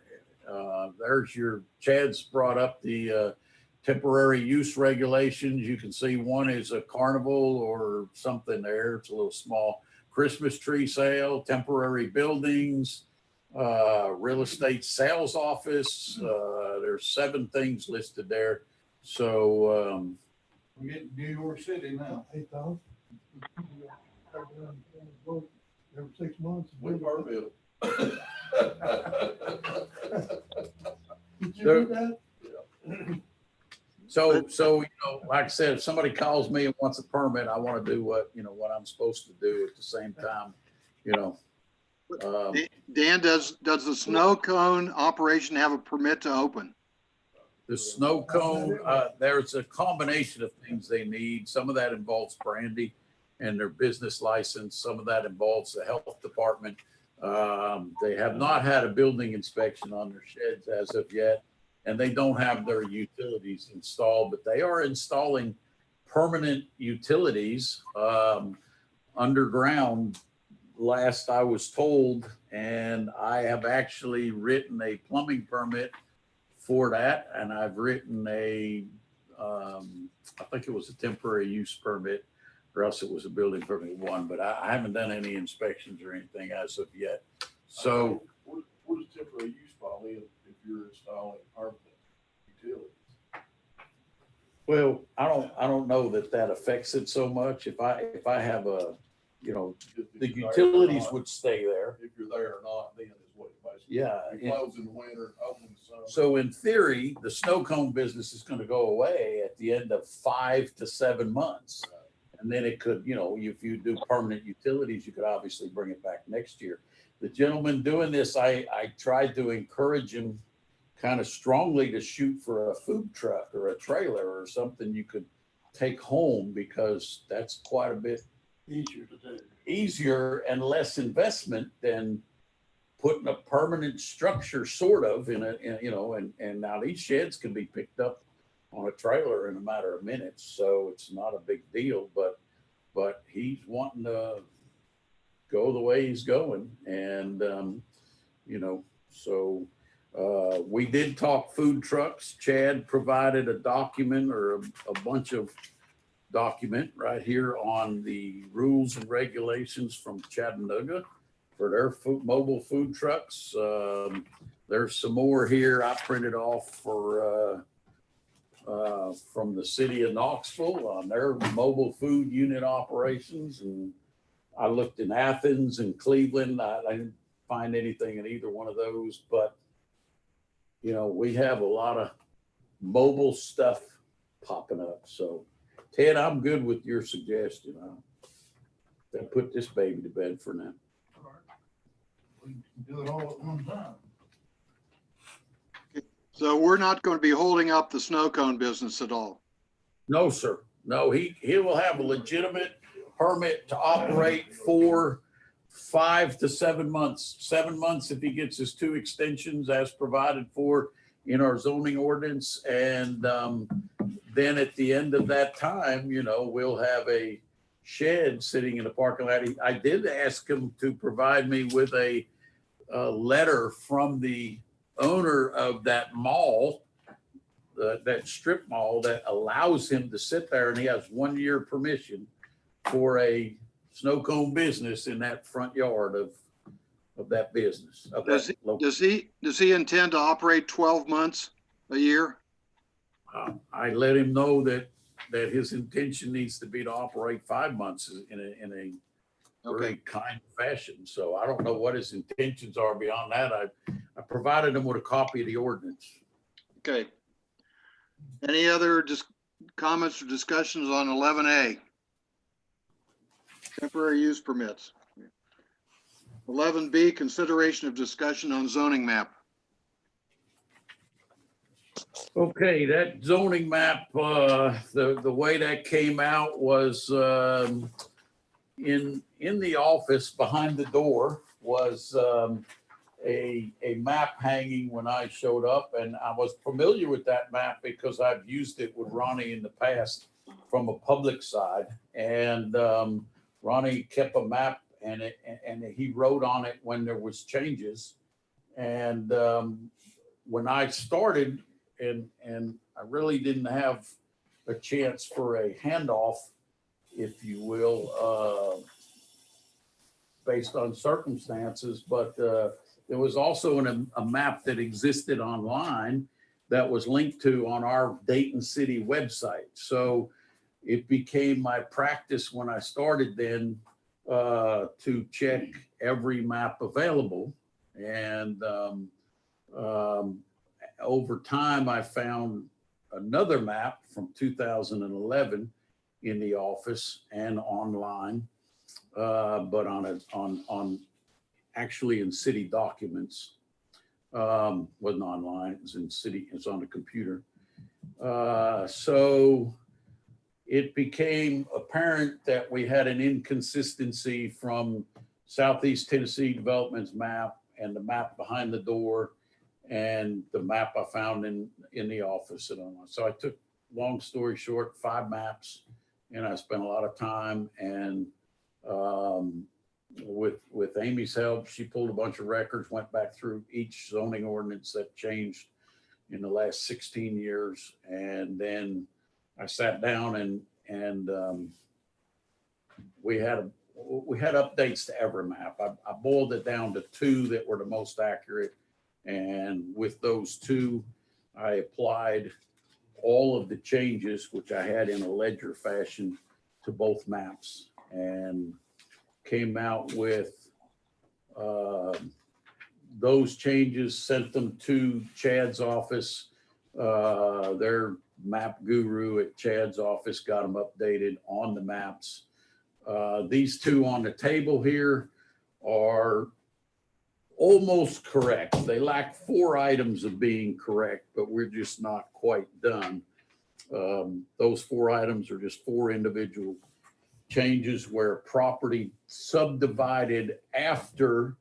Chad's brought up the temporary use regulations. You can see one is a carnival or something there. It's a little small Christmas tree sale, temporary buildings, real estate sales office. There's 7 things listed there. So We're getting New York City now. 8,000. Every 6 months. We are built. Did you do that? So like I said, if somebody calls me and wants a permit, I want to do what I'm supposed to do at the same time, Dan, does the snow cone operation have a permit to open? The snow cone, there's a combination of things they need. Some of that involves Brandy and their business license. Some of that involves the health department. They have not had a building inspection on their sheds as of yet, and they don't have their utilities installed, but they are installing permanent utilities underground, last I was told, and I have actually written a plumbing permit for that, and I've written I think it was a temporary use permit, or else it was a building permit 1, but I haven't done any inspections or anything as of yet. So what does temporary use fall in if you're installing permanent utilities? well, I don't know that affects it so much. If I have the utilities would stay there. If you're there or not, then is what it basically. Yeah. You close in the winter, open in the summer. So in theory, the snow cone business is going to go away at the end of 5 to 7 months. And then it could, if you do permanent utilities, you could obviously bring it back next year. The gentleman doing this, I tried to encourage him kind of strongly to shoot for a food truck or a trailer or something you could take home, because that's quite a bit easier and less investment than putting a permanent structure sort of and now these sheds can be picked up on a trailer in a matter of minutes. So it's not a big deal, but he's wanting to go the way he's going. And, we did talk food trucks. Chad provided a document or a bunch of document right here on the rules and regulations from Chattanooga for their mobile food trucks. There's some more here I printed off for from the city of Knoxville on their mobile food unit operations. And I looked in Athens and Cleveland. I didn't find anything in either one of those, but we have a lot of mobile stuff popping up. So Ted, I'm good with your suggestion. I'll put this baby to bed for now. We can do it all at one time. So we're not going to be holding up the snow cone business at all. No, sir. No, he will have a legitimate permit to operate for 5 to 7 months. 7 months if he gets his 2 extensions as provided for in our zoning ordinance. And then at the end of that time, we'll have a shed sitting in the parking lot. I did ask him to provide me with a letter from the owner of that mall, that strip mall, that allows him to sit there, and he has 1 year permission for a snow cone business in that front yard of that business. Does he intend to operate 12 months a year? I let him know that his intention needs to be to operate 5 months in a very kind fashion. So I don't know what his intentions are beyond that. I provided him with a copy of the ordinance. Okay. Any other comments or discussions on 11A? Temporary use permits. 11B, consideration of discussion on zoning map. Okay, that zoning map, the way that came out was, in the office behind the door was, a map hanging when I showed up, and I was familiar with that map because I've used it with Ronnie in the past from a public side. And, Ronnie kept a map and he wrote on it when there was changes. And, when I started, and I really didn't have a chance for a handoff, if you will, based on circumstances, but there was also a map that existed online that was linked to on our Dayton City website. So it became my practice when I started then to check every map available. And over time, I found another map from 2011 in the office and online, but on actually in city documents. Wasn't online, it was in city, it's on the computer. So it became apparent that we had an inconsistency from Southeast Tennessee Development's map and the map behind the door and the map I found in the office. And so I took, long story short, 5 maps, and I spent a lot of time. And with Amy's help, she pulled a bunch of records, went back through each zoning ordinance that changed in the last 16 years. And then I sat down and we had updates to every map. I boiled it down to 2 that were the most accurate. And with those 2, I applied all of the changes, which I had in a ledger fashion, to both maps, and came out with those changes, sent them to Chad's office. Their map guru at Chad's office got them updated on the maps. These 2 on the table here are almost correct. They lack 4 items of being correct, but we're just not quite done. Those 4 items are just 4 individual changes where property subdivided after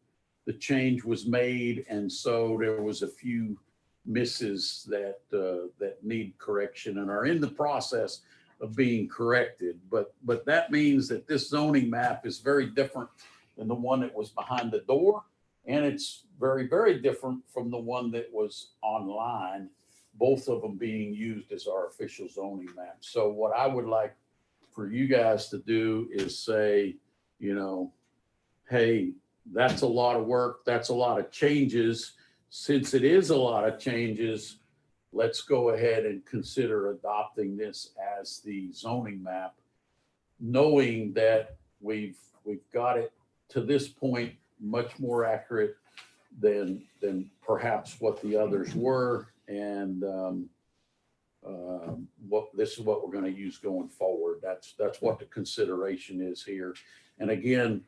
the change was made. And so there was a few misses that need correction and are in the process of being corrected. But that means that this zoning map is very different than the one that was behind the door. And it's very, very different from the one that was online, both of them being used as our official zoning map. So what I would like for you guys to do is say, hey, that's a lot of work. That's a lot of changes. Since it is a lot of changes, let's go ahead and consider adopting this as the zoning map, knowing that we've got it to this point much more accurate than perhaps what the others were. And this is what we're going to use going forward. That's what the consideration is here. And again,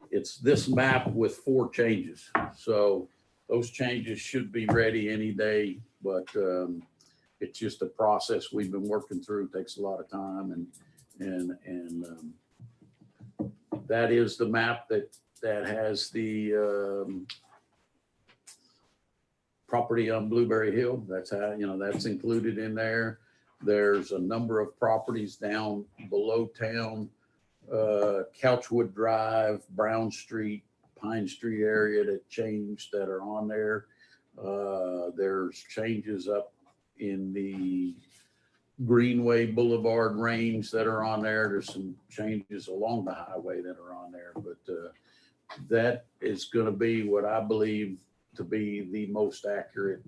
it's this map with 4 changes. So those changes should be ready any day, but it's just a process we've been working through. It takes a lot of time, and that is the map that has the property on Blueberry Hill. That's how, that's included in there. There's a number of properties down below town, Couchwood Drive, Brown Street, Pine Street area that changed that are on there. There's changes up in the Greenway Boulevard range that are on there. There's some changes along the highway that are on there, but that is going to be what I believe to be the most accurate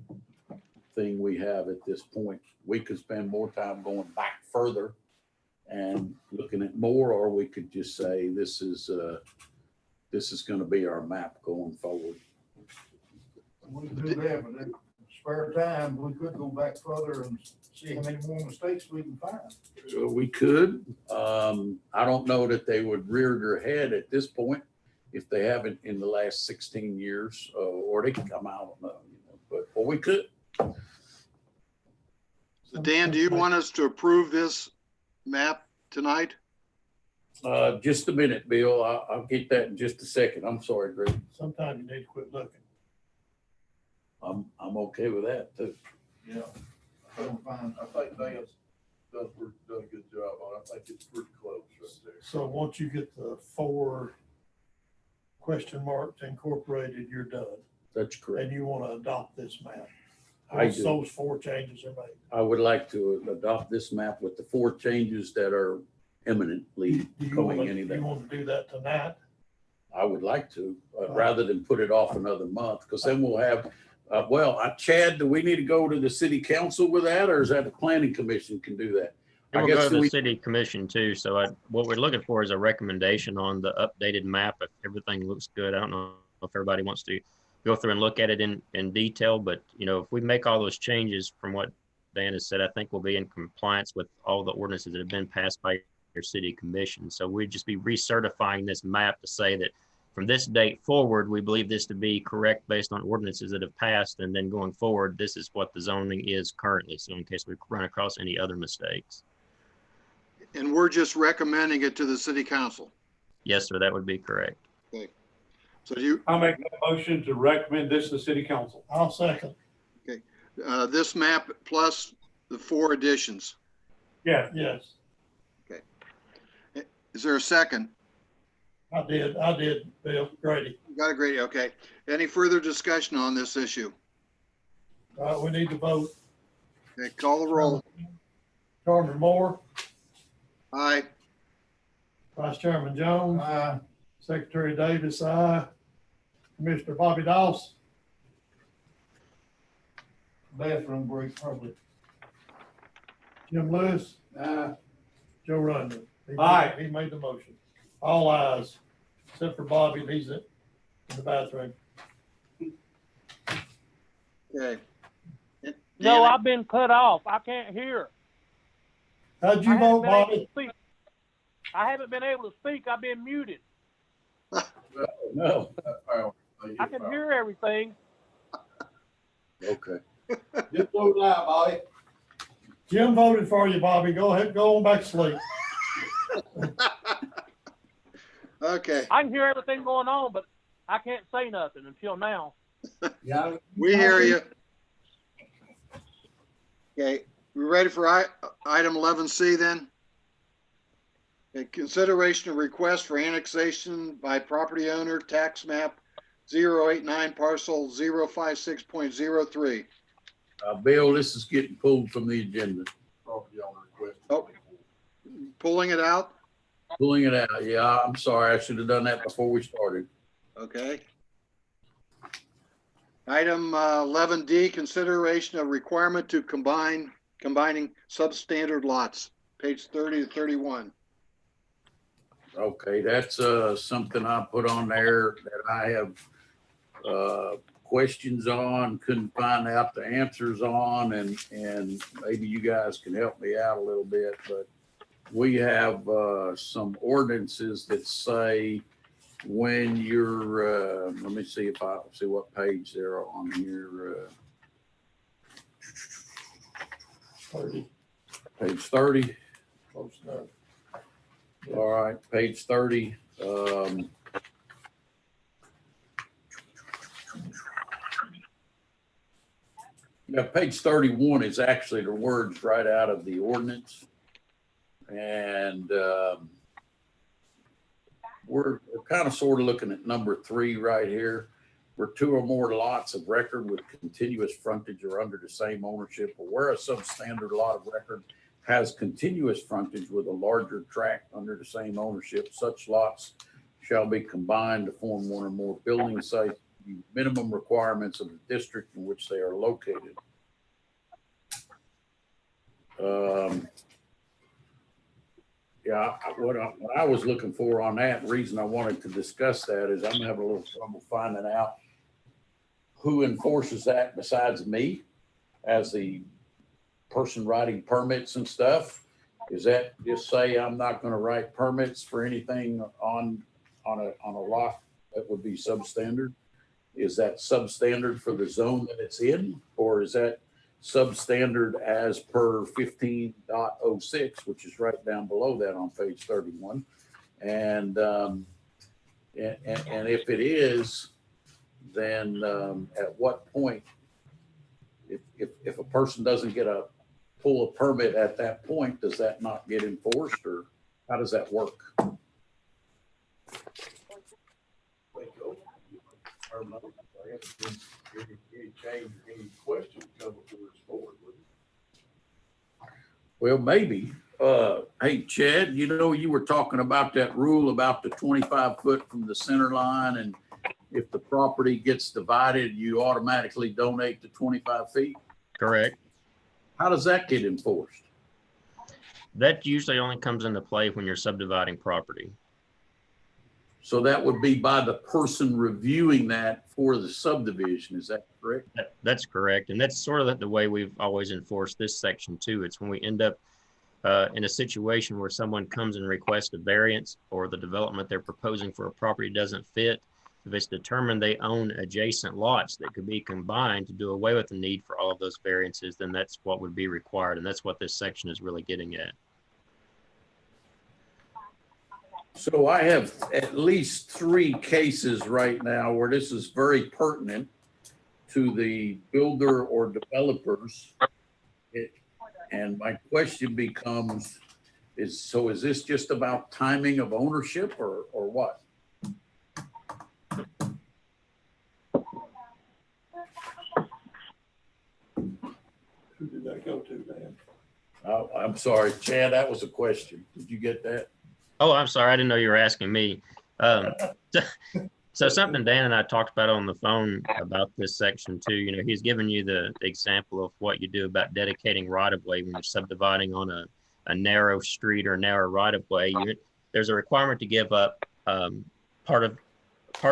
thing we have at this point. We could spend more time going back further and looking at more, or we could just say this is going to be our map going forward. We can do that, but in spare time, we could go back further and see how many more mistakes we can find. So we could. I don't know that they would rear their head at this point. if they haven't in the last 16 years, or they can come out, I don't know, but we could. So Dan, do you want us to approve this map tonight? Just a minute, Bill. I'll get that in just a second. I'm sorry, Greg. Sometimes you need to quit looking. I'm okay with that too. Yeah, I think Dan's done a good job on it. I think it's pretty close right there. So once you get the 4 question marks incorporated, you're done. That's correct. And you want to adopt this map. I Once do. those 4 changes are made. I would like to adopt this map with the 4 changes that are imminently Do you coming want any to, day. you want to do that tonight? I would like to, rather than put it off another month, because then we'll have, Chad, do we need to go to the city council with that, or is that the planning commission can do that? It I will guess go to do the we- city commission too. So what we're looking for is a recommendation on the updated map. If everything looks good, I don't know if everybody wants to go through and look at it in detail, but if we make all those changes from what Dan has said, I think we'll be in compliance with all the ordinances that have been passed by your city commission. So we'd just be recertifying this map to say that from this date forward, we believe this to be correct based on ordinances that have passed. And then going forward, this is what the zoning is currently. So in case we run across any other mistakes. And we're just recommending it to the city council. Yes, sir, that would be correct. So do I'll make a motion to recommend this to the city council. I'll second. this map plus the 4 additions. Yeah, Yes, Is there a second? I did, Bill Grady. Got a Grady, okay. Any further discussion on this issue? All right, we need to vote. Okay, call the roll. Chairman Moore, Aye. Vice Chairman Jones, Secretary Davis, aye. Commissioner Bobby Dawes, Bathroom break probably. Jim Lewis, Uh, Joe Rundle. Aye. He made the motion. All ayes, except for Bobby, he's in the bathroom. Okay. No, I've been cut off. I can't hear. How'd you I haven't vote, been able Bobby? to speak. I haven't been able to speak. I've been muted. No, I can hear everything. okay. just vote loud, Bobby. Jim voted for you, Bobby. Go ahead, go on back to sleep. Okay, I can hear everything going on, but I can't say nothing until now. Yeah. we hear you. Okay, we ready for item 11C then? Okay, consideration of request for annexation by property owner, tax map 089 parcel 056.03. Bill, this is getting pulled from the agenda. Property owner request. Oh. Pulling it out? Pulling it out. Yeah, I'm sorry. I should have done that before we started. Okay. Item 11D, consideration of requirement to combining substandard lots, page 30 to 31. Okay, that's something I put on there that I have questions on, couldn't find out the answers on, and maybe you guys can help me out a little bit, but we have some ordinances that say when you're, let me see if I see what page they're on here. 30. Page 30. Close enough. All right, page 30. Yeah, page 31 is actually the words right out of the ordinance. And we're kind of sort of looking at number 3 right here, where 2 or more lots of record with continuous frontage are under the same ownership, or where a substandard lot of record has continuous frontage with a larger tract under the same ownership, such lots shall be combined to form one or more building sites, minimum requirements of the district in which they are located. Yeah, what I was looking for on that, reason I wanted to discuss that is I'm having a little trouble finding out who enforces that besides me as the person writing permits and stuff. Is that just say I'm not going to write permits for anything on a lot that would be substandard. Is that substandard for the zone that it's in, or is that substandard as per 15.06, which is right down below that on page 31? And if it is, then at what point, if a person doesn't pull a permit at that point, does that not get enforced, or how does that work? Any change, any question come before it's forward, wouldn't it? Well, maybe. Hey, Chad, you were talking about that rule about the 25 foot from the center line, and if the property gets divided, you automatically donate the 25 feet. Correct. How does that get enforced? That usually only comes into play when you're subdividing property. So that would be by the person reviewing that for the subdivision. Is that correct? That's correct. And that's sort of the way we've always enforced this section too. It's when we end up in a situation where someone comes and requests a variance, or the development they're proposing for a property doesn't fit. If it's determined they own adjacent lots that could be combined to do away with the need for all of those variances, then that's what would be required. And that's what this section is really getting at. So I have at least 3 cases right now where this is very pertinent to the builder or developers. And my question becomes, is this just about timing of ownership or what? Who did that go to, Dan? Oh, I'm sorry, Chad, that was a question. Did you get that? Oh, I'm sorry. I didn't know you were asking me. So something Dan and I talked about on the phone about this section too. He's given you the example of what you do about dedicating right of way when you're subdividing on a narrow street or narrow right of way. There's a requirement to give up part of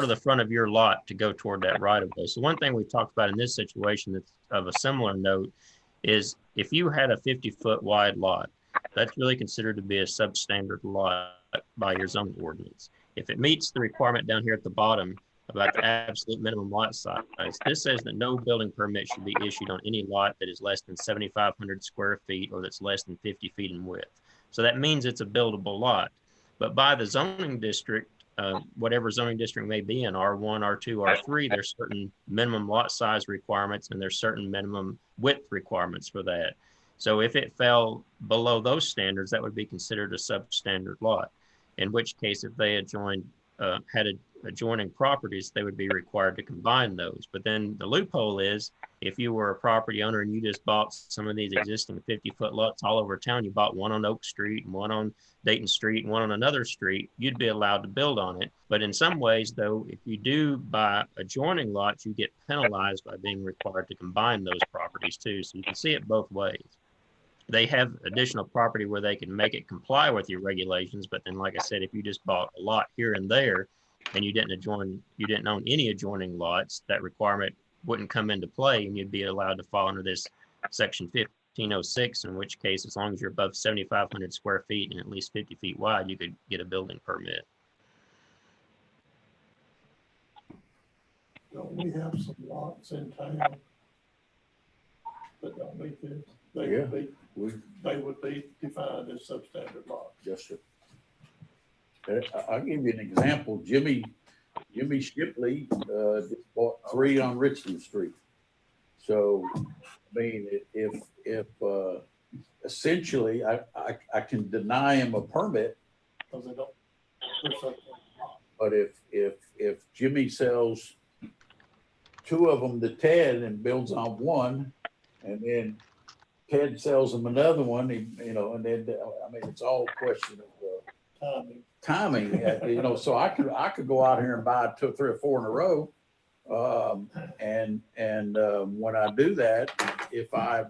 the front of your lot to go toward that right of way. So one thing we talked about in this situation that's of a similar note is if you had a 50-foot wide lot, that's really considered to be a substandard lot by your zoning ordinance. If it meets the requirement down here at the bottom about the absolute minimum lot size, this says that no building permit should be issued on any lot that is less than 7,500 square feet or that's less than 50 feet in width. So that means it's a buildable lot. But by the zoning district, whatever zoning district may be in, R1, R2, R3, there's certain minimum lot size requirements and there's certain minimum width requirements for that. So if it fell below those standards, that would be considered a substandard lot. In which case, if they had adjoining properties, they would be required to combine those. But then the loophole is, if you were a property owner and you just bought some of these existing 50-foot lots all over town, you bought one on Oak Street and one on Dayton Street and one on another street, you'd be allowed to build on it. But in some ways, though, if you do buy adjoining lots, you get penalized by being required to combine those properties too. So you can see it both ways. They have additional property where they can make it comply with your regulations. But then, like I said, if you just bought a lot here and there and you didn't own any adjoining lots, that requirement wouldn't come into play and you'd be allowed to fall under this section 1506, in which case, as long as you're above 7,500 square feet and at least 50 feet wide, you could get a building permit. Don't we have some lots in town that don't meet this? They would be defined as substandard lots. Yes, sir. I'll give you an example. Jimmy Shipley just bought 3 on Richmond Street. So, I mean, if essentially I can deny him a permit, Because they don't. They're substandard. but if Jimmy sells 2 of them to Ted and builds on one, and then Ted sells him another one, and then, I mean, it's all a question of timing, so I could go out here and buy 2 or 3 or 4 in a row. And when I do that, if I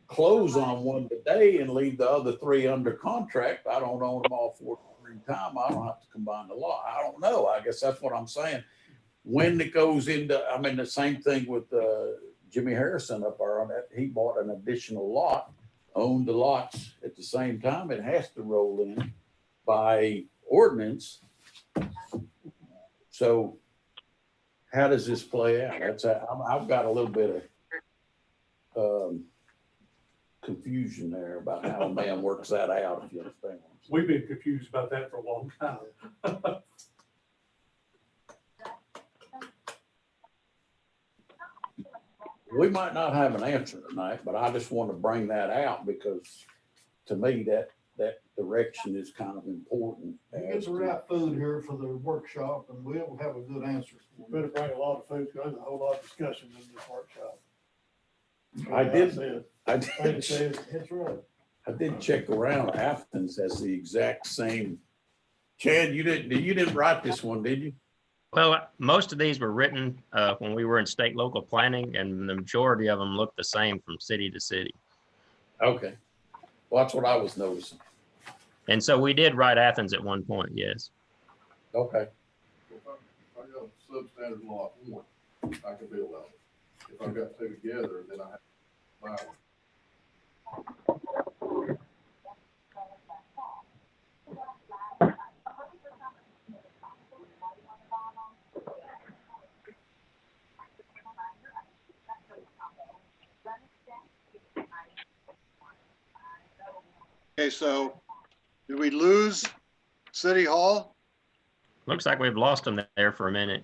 close on one today and leave the other 3 under contract, I don't own them all 4 at the time. I don't have to combine the lot. I don't know. I guess that's what I'm saying. When it goes into, I mean, the same thing with Jimmy Harrison up there on that. He bought an additional lot, owned the lots at the same time. It has to roll in by ordinance. So how does this play out? I've got a little bit of confusion there about how a man works that out, if you understand what I'm saying. We've been confused about that for a long time. We might not have an answer tonight, but I just want to bring that out because to me, that direction is kind of important. We get the right food here for the workshop and we'll have a good answer. We better bring a lot of food, because there's a whole lot of discussion in this workshop. I did, That's right. I did check around. Athens has the exact same. Chad, you didn't write this one, did you? Well, most of these were written when we were in state local planning, and the majority of them look the same from city to city. Okay. Well, that's what I was noticing. And so we did write Athens at one point, yes. Okay. If I got a substandard lot one, I can build on it. If I've got two together, then I have to buy one. Okay, so did we lose City Hall? Looks like we've lost them there for a minute.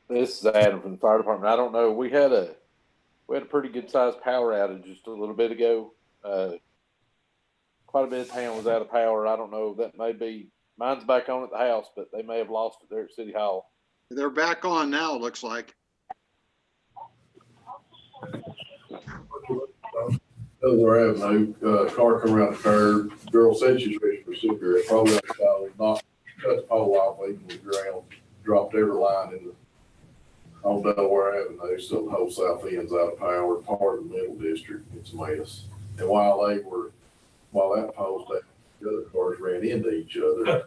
This is Adam from the fire department. I don't know. We had a pretty good sized power outage just a little bit ago. Quite a bit of town was out of power. I don't know. That may be mine's back on at the house, but they may have lost it there at City Hall. They're back on now, it looks like. Other Avenue, car come around the curve, girl said she's ready for a cigarette, probably knocked, cut the pole off, leaving the ground, dropped every line in the, on Delaware Avenue, so the whole south end's out of power, part of the middle district, it's a mess. And while that pole's down, the other cars ran into each other,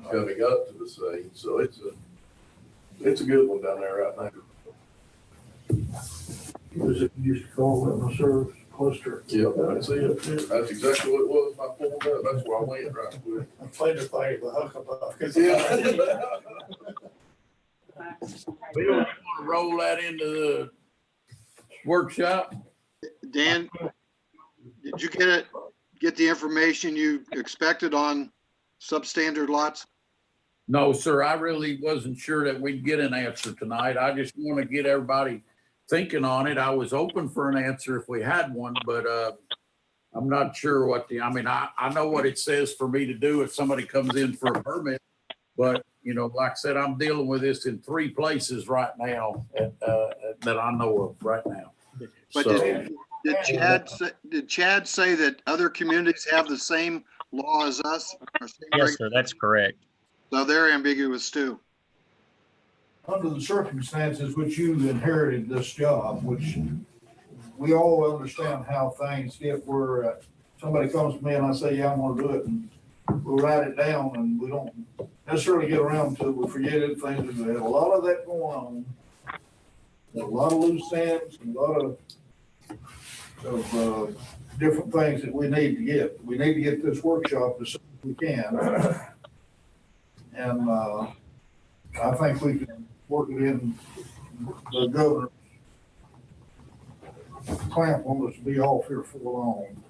coming up to the scene, so it's a good one down there right now. Was it used to call it a service cluster? Yeah, that's it. That's exactly what it was. I pulled up. That's where I went right quick. I played the thing with a hucklebuck. We don't want to roll that into the workshop. Dan, did you get the information you expected on substandard lots? No, sir, I really wasn't sure that we'd get an answer tonight. I just want to get everybody thinking on it. I was open for an answer if we had one, but I'm not sure what I know what it says for me to do if somebody comes in for a permit, but like I said, I'm dealing with this in 3 places right now that I know of right now. But So, did Chad say that other communities have the same law as us? Or same Yes, sir, that's correct. So they're ambiguous too. Under the circumstances which you inherited this job, which we all understand how things get where somebody comes to me and I say, yeah, I'm gonna do it, and we'll write it down and we don't necessarily get around to it, we forget it, things, there's a lot of that going on. There's a lot of loose ends, and a lot of different things that we need to get. We need to get this workshop as soon as we can. And I think we can work it in the governor's clamp on us to be off here for long.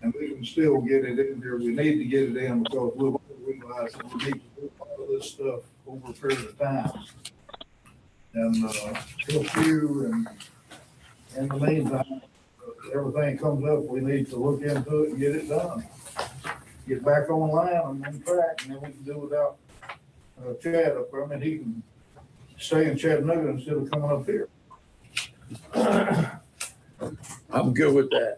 And we can still get it in there. We need to get it in because we'll realize that we need to do all of this stuff over a period of time. And help you, and in the meantime, everything comes up, we need to look into it and get it done. Get back online and on track, and then we can do without Chad up there. I mean, he can stay in Chattanooga instead of coming up here. I'm good with that.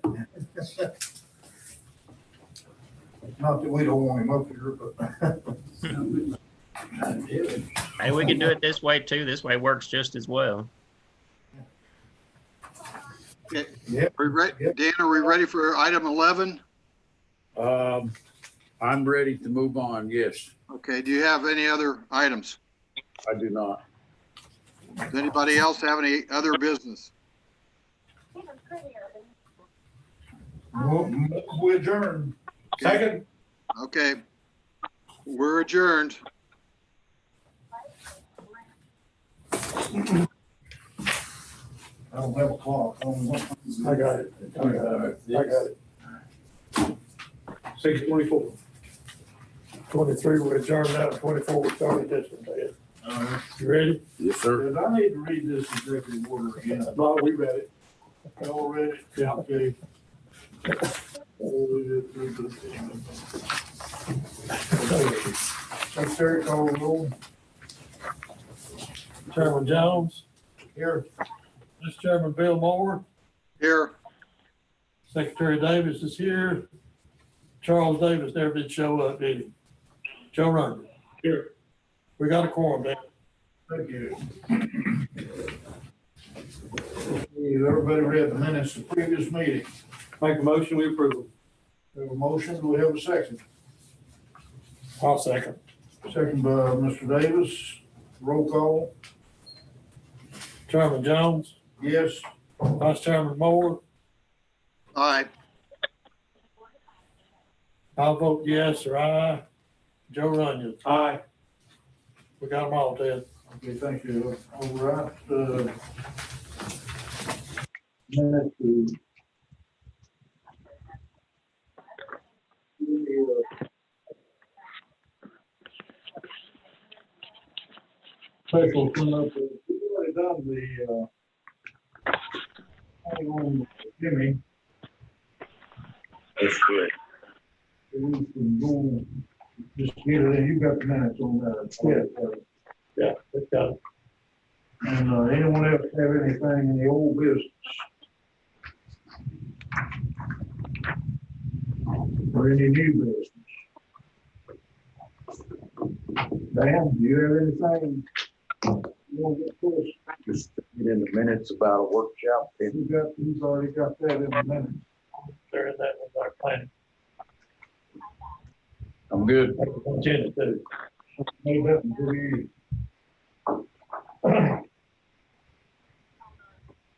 Not that we don't want him up here, but. Hey, we can do it this way too. This way works just as well. Okay. Yep. Dan, are we ready for item 11? I'm ready to move on, yes. Okay, do you have any other items? I do not. Does anybody else have any other business? We adjourn. Second. Okay, We're adjourned. I don't have a clock. I don't know. I got it. I got it. 6:24. 23, we adjourned now, 24, we started this one, Ted. You ready? Yes, sir. Because I need to read this executive order again. No, we read it. All ready? Yeah. Okay. Secretary, call the roll. Chairman Jones, Here. Vice Chairman Bill Moore, Here. Secretary Davis is here. Charles Davis never did show up, did he? Joe Runyon. Here. We got a quorum, Dan. Thank you. Everybody read the minutes of the previous meeting. Make a motion, we approve. We have a motion. Do we have a second? I'll second. Second by Mr. Davis. Roll call. Chairman Jones, Yes. Vice Chairman Moore, Aye. I'll vote yes or aye. Joe Runyon. Aye. We got them all, Ted. Okay, thank you. All right. Minute to. Special cleanup. We've already done the, thing on Jimmy. That's correct. We can go, just get it in. You got the minutes on that. Yeah, it's got it. And, anyone else have anything in the old business? Or any new business? Dan, do you have anything? You want to get to us? Just get in the minutes about a workshop. He's already got that in the minutes. They're in that with our planning. I'm good. I can continue to. Made that pretty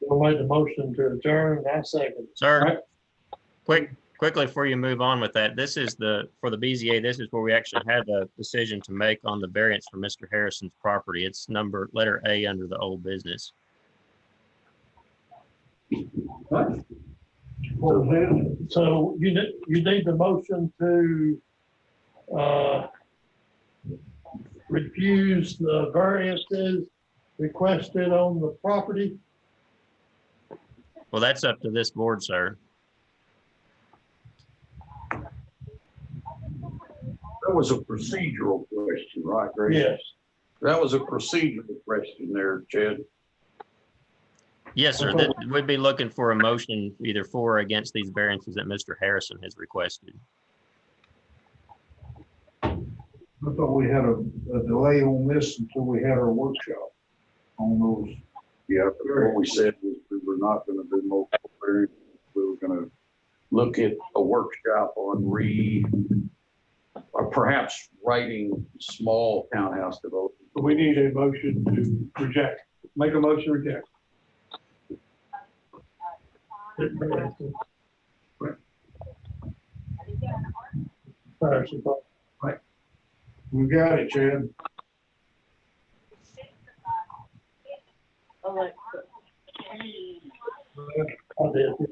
Bill made the motion to adjourn, I second. Sir, quickly before you move on with that, this is for the BZA, this is where we actually had a decision to make on the variance for Mr. Harrison's property. It's letter A under the old business. What was that? So you need the motion to refuse the variances requested on the property. Well, that's up to this board, sir. That was a procedural question, right, Grace? Yes. That was a procedural question there, Chad. Yes, sir. We'd be looking for a motion either for or against these variances that Mr. Harrison has requested. I thought we had a delay on this until we had our workshop on those. Yeah, what we said was we were not gonna do multiple variants. We were gonna look at a workshop on or perhaps writing small townhouse development. We need a motion to reject. Make a motion to reject. We got it, Chad. I did, yes.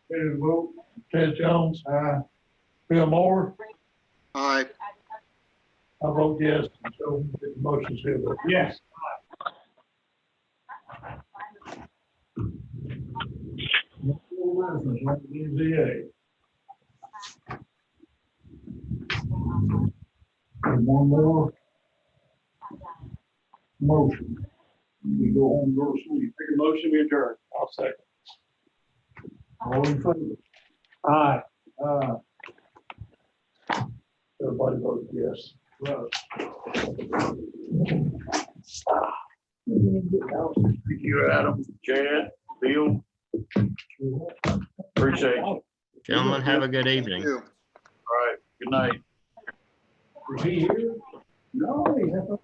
Ready to vote? Ted Jones, Aye. Bill Moore, Aye. I vote yes, so the motion's here. Yes. BZA. One more motion. We go home, go to sleep. Make a motion, we adjourn. I'll second. All in favor? Aye. Everybody voted yes. Thank you, Adam, Chad, Bill. Appreciate you. All Gentlemen, have a good evening. You. right, good night. Is he here? No, he hasn't.